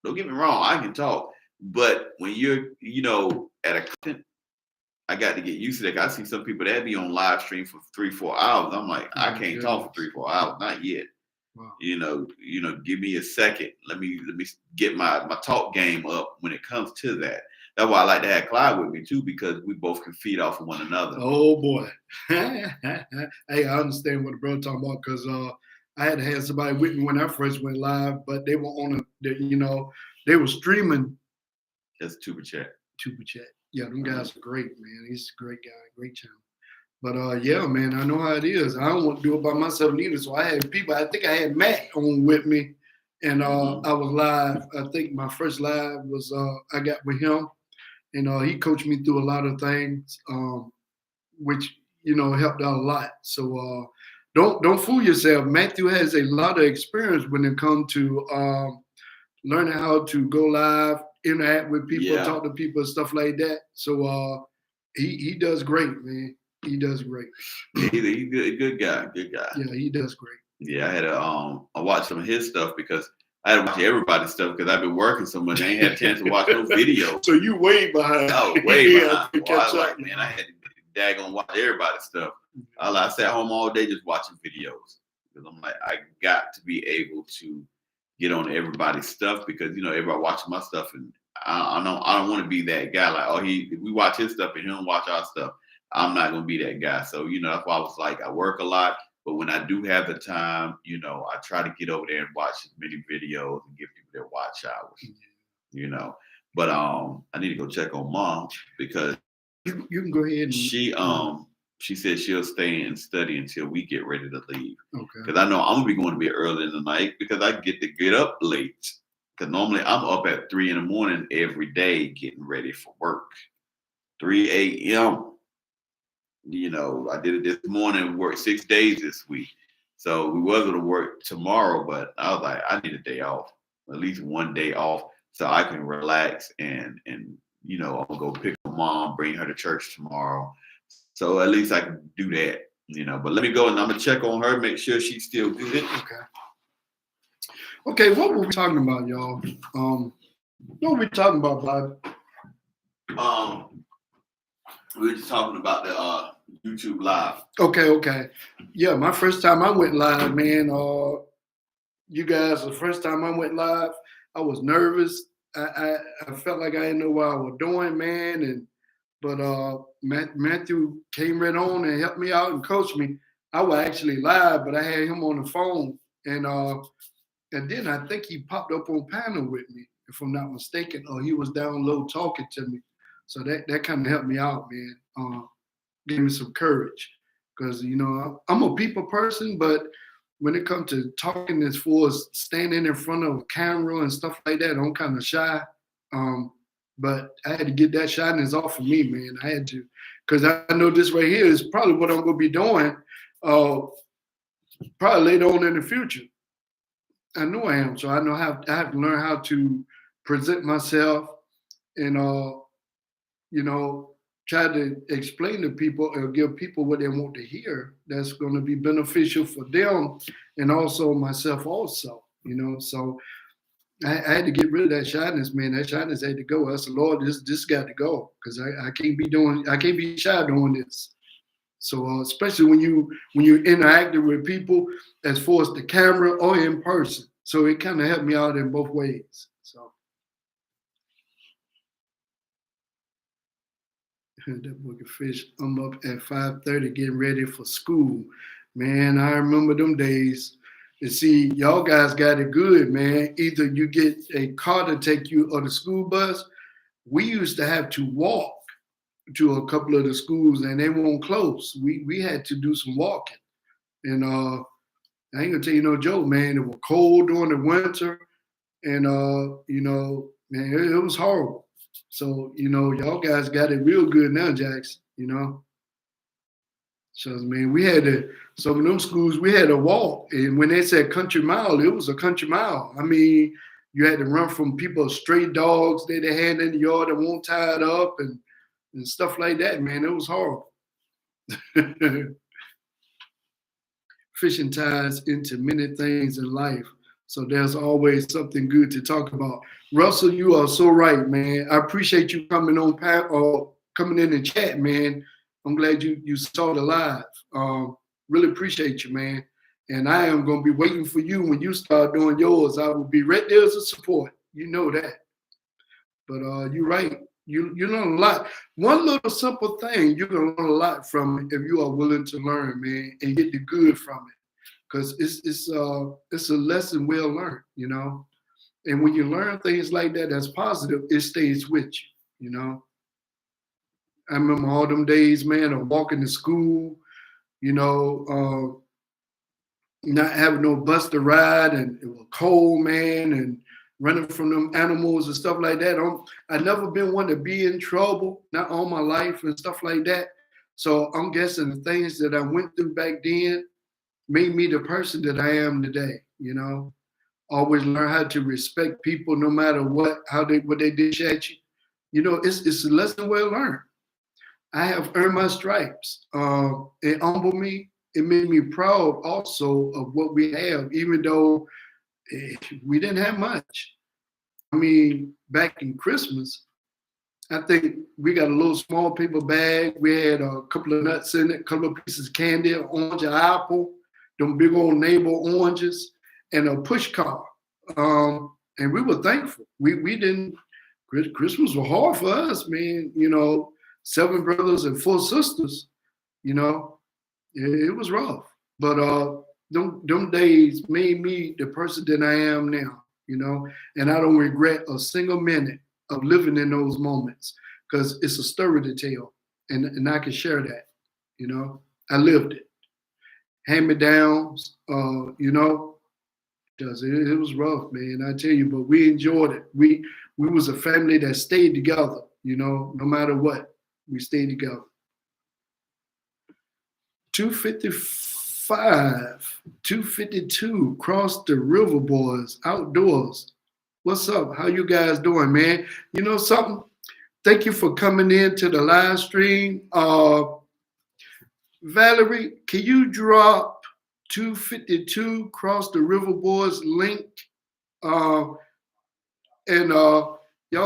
Don't get me wrong, I can talk. But when you're, you know, at a content, I got to get used to that. I see some people that be on live stream for 3-4 hours. I'm like, I can't talk for 3-4 hours, not yet. Wow. You know, give me a second. Let me get my talk game up when it comes to that. That's why I like to have Clyde with me too, because we both can feed off of one another. Oh boy. Hey, I understand what the brother talking about, because I had to have somebody with me when I first went live, but they were on they were streaming. That's Tuber Chat. Yeah, them guys are great, man. He's a great guy, great channel. But yeah, man, I know how it is. I don't want to do it by myself neither. So I had people. I think I had Matt on with me, and I was live. I think my first live was I got with him, and he coached me through a lot of things, which helped out a lot. So don't fool yourself. Matthew has a lot of experience when it comes to learning how to go live, interact with people, Yeah. talk to people, and stuff like that. So he does great, man. He does great. He's a good guy. Good guy. Yeah, he does great. Yeah, I watched some of his stuff because I had to watch everybody's stuff because I've been working so much. I ain't had a chance to watch no videos. So you way behind. Oh, way behind. To Well, I catch was up. like, man, I had to daggone watch everybody's stuff. I sat home all day just watching videos because I'm like, I got to be able to get on everybody's stuff because everybody watching my stuff, and I don't want to be that guy like, oh, we watch his stuff and he don't watch our stuff. I'm not gonna be that guy. So that's why I was like, I work a lot. But when I do have the time, I try to get over there and watch as many videos and give people their watch hours, But I need to go check on Mom because you can go ahead and she said she'll stay and study until we get ready to leave. Okay. Because I know I'm gonna be going to bed early in the night because I get to get up late. Because normally I'm up at 3 a.m. every day getting ready for work. 3 a.m. I did it this morning, worked 6 days this week. So we was going to work tomorrow, but I was like, I need a day off, at least one day off so I can relax and I'm going to go pick up Mom, bring her to church tomorrow. So at least I can do that, but let me go and I'm going to check on her, make sure she's still good. Okay, what were we talking about, y'all? What were we talking about, Bob? We were just talking about the YouTube Live. Okay. Yeah, my first time I went live, man. You guys, the first time I went live, I was nervous. I felt like I didn't know what I was doing, man. But Matthew came right on and helped me out and coached me. I was actually live, but I had him on the phone, and then I think he popped up on panel with me, if I'm not mistaken, or he was down low talking to me. So that kind of helped me out, man. Gave me some courage because, I'm a people person, but when it comes to talking as far as standing in front of a camera and stuff like that, I'm kind of shy. But I had to get that shyness off of me, man. I had to, because I know this right here is probably what I'm going to be doing probably later on in the future. I know I am. So I have to learn how to present myself and, try to explain to people or give people what they want to hear that's going to be beneficial for them and also myself also, So I had to get rid of that shyness, man. That shyness had to go. I said, Lord, this got to go because I can't be shy doing this. So especially when you're interacting with people as far as the camera or in person. So it kind of helped me out in both ways. So that book of fish. I'm up at 5:30 getting ready for school. Man, I remember them days. And see, y'all guys got it good, man. Either you get a car to take you or the school bus. We used to have to walk to a couple of the schools and they weren't close. We had to do some walking. And I ain't gonna tell you no joke, man. It was cold during the winter and man, it was horrible. So, y'all guys got it real good now, Jackson, So, man, we had some of them schools, we had to walk. And when they said country mile, it was a country mile. I mean, you had to run from people, stray dogs that they had in the yard that weren't tied up and stuff like that, man. It was horrible. Fishing ties into many things in life. So there's always something good to talk about. Russell, you are so right, man. I appreciate you coming on or coming in and chat, man. I'm glad you saw the live. Really appreciate you, man. And I am going to be waiting for you when you start doing yours. I will be right there as a support. You know that. But you're right. You learn a lot. One little simple thing, you can learn a lot from it if you are willing to learn, man, and get the good from it. Because it's a lesson well learned, And when you learn things like that that's positive, it stays with you, I remember all them days, man, of walking to school, not having no bus to ride, and it was cold, man, and running from them animals and stuff like that. I never been one to be in trouble, not all my life and stuff like that. So I'm guessing the things that I went through back then made me the person that I am today, Always learn how to respect people no matter what they dish at you. It's a lesson well learned. I have earned my stripes. It humbled me. It made me proud also of what we have, even though we didn't have much. I mean, back in Christmas, I think we got a little small paper bag. We had a couple of nuts in it, a couple of pieces of candy, an orange, an apple, them big old neighbor oranges, and a push car. And we were thankful. We didn't. Christmas was hard for us, man. 7 brothers and 4 sisters. It was rough. But them days made me the person that I am now. And I don't regret a single minute of living in those moments because it's a story to tell, and I can share that. I lived it. Hand me downs, because it was rough, man. I tell you, but we enjoyed it. We was a family that stayed together. No matter what, we stayed together. 255, 252, cross the river, boys, outdoors. What's up? How you guys doing, man? You know something? Thank you for coming in to the live stream. Valerie, can you drop 252 cross the river, boys link? And y'all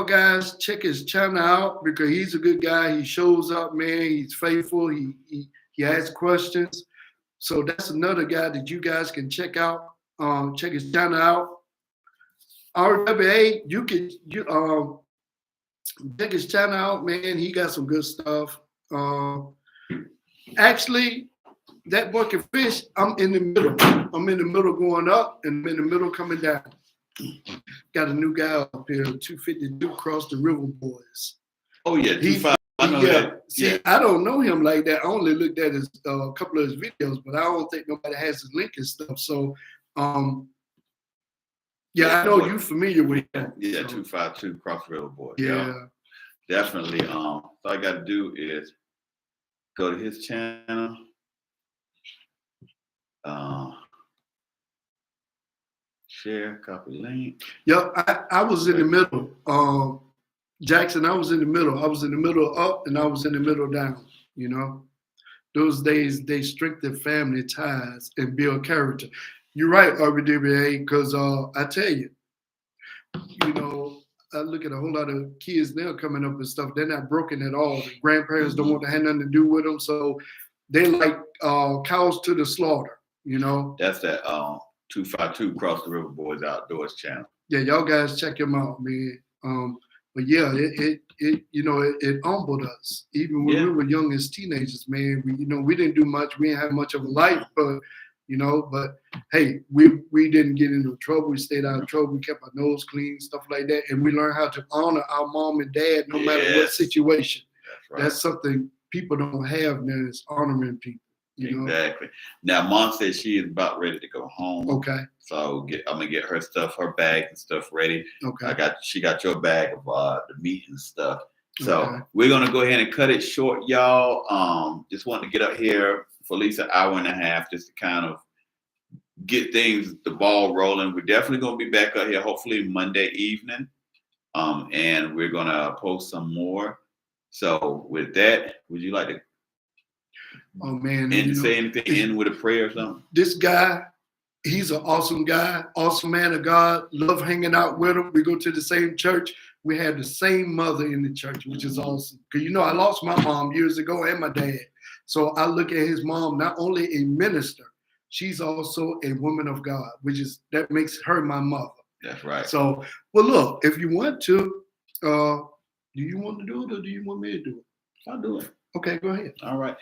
guys check his channel out because he's a good guy. He shows up, man. He's faithful. He asks questions. So that's another guy that you guys can check out. Check his channel out. RWA, you can check his channel out, man. He got some good stuff. Actually, that bucket fish, I'm in the middle. I'm in the middle going up and I'm in the middle coming down. Got a new guy up here, 252 cross the river, boys. Oh yeah, 25. I know that. See, I don't know him like that. I only looked at his a couple of his videos, but I don't think nobody has his link and stuff. So, yeah, I know you familiar with him. Yeah, 252 cross the river, boys. Yeah, definitely. All I got to do is go to his channel. Share, copy link. Yep, I was in the middle. Jackson, I was in the middle. I was in the middle up and I was in the middle down. Those days they strengthen family ties and build character. You're right, RBWA, because I tell you, I look at a whole lot of kids now coming up and stuff. They're not broken at all. The grandparents don't want to have nothing to do with them, so they like cows to the slaughter. That's that 252 cross the river, boys outdoors channel. Yeah, y'all guys check him out, man. But yeah, it humbled us. Even when we were young as teenagers, man, we didn't do much. We didn't have much of a life, but hey, we didn't get into trouble. We stayed out of trouble. We kept our nose clean, stuff like that. And we learned how to honor our mom and dad no matter what situation. That's right. That's something people don't have now, is honoring people. Exactly. Now, Mom said she is about ready to go home. Okay. So I'm gonna get her stuff, her bag and stuff ready. Okay. She got your bag of the meat and stuff. So we're gonna go ahead and cut it short, y'all. Just wanted to get up here for at least an hour and a half just to kind of get the ball rolling. We're definitely gonna be back up here hopefully Monday evening. And we're gonna post some more. So with that, would you like to say anything in with a prayer or something? This guy, he's an awesome guy, awesome man of God. Love hanging out with him. We go to the same church. We had the same mother in the church, which is awesome. Because I lost my mom years ago and my dad. So I look at his mom, not only a minister, she's also a woman of God, that makes her my mother. That's right. So, well, look, if you want to, do you want to do it or do you want me to do it? I'll do it. Okay, go ahead. All right.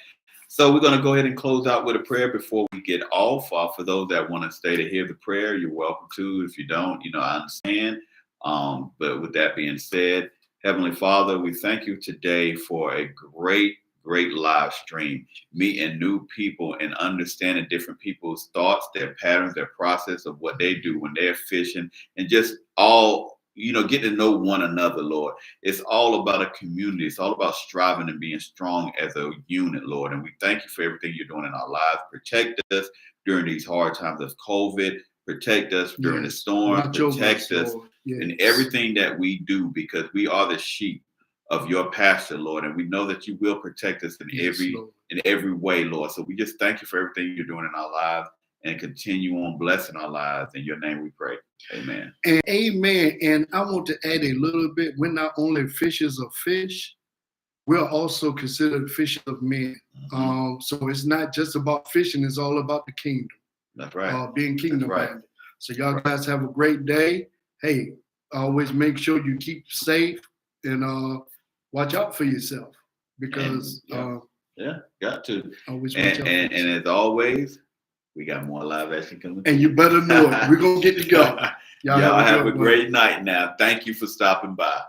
So we're going to go ahead and close out with a prayer before we get off. For those that want to stay to hear the prayer, you're welcome to. If you don't, I understand. But with that being said, Heavenly Father, we thank you today for a great live stream, meeting new people and understanding different people's thoughts, their patterns, their process of what they do when they're fishing, and just all get to know one another, Lord. It's all about a community. It's all about striving and being strong as a unit, Lord. And we thank you for everything you're doing in our lives. Protect us during these hard times of COVID. Protect us during the Yes. storm. Watch over Protect us Lord. in Yes. everything that we do, because we are the sheep of your pasture, Lord. And we know that you will protect us in Yes, Lord. every way, Lord. So we just thank you for everything you're doing in our lives, and continue on blessing our lives. In your name we pray. Amen. And amen. And I want to add a little bit. We're not only fishers of fish, we're also considered fishers of men. So it's not just about fishing, it's all about the kingdom. That's right. Being kingdom That's right. minded. So y'all guys have a great day. Hey, always make sure you keep safe and watch out for yourself, because yeah, got to. always watch out. And as always, we got more live action coming. And you better know it. We're gonna get to go. Y'all have a great night now. Thank you for stopping by.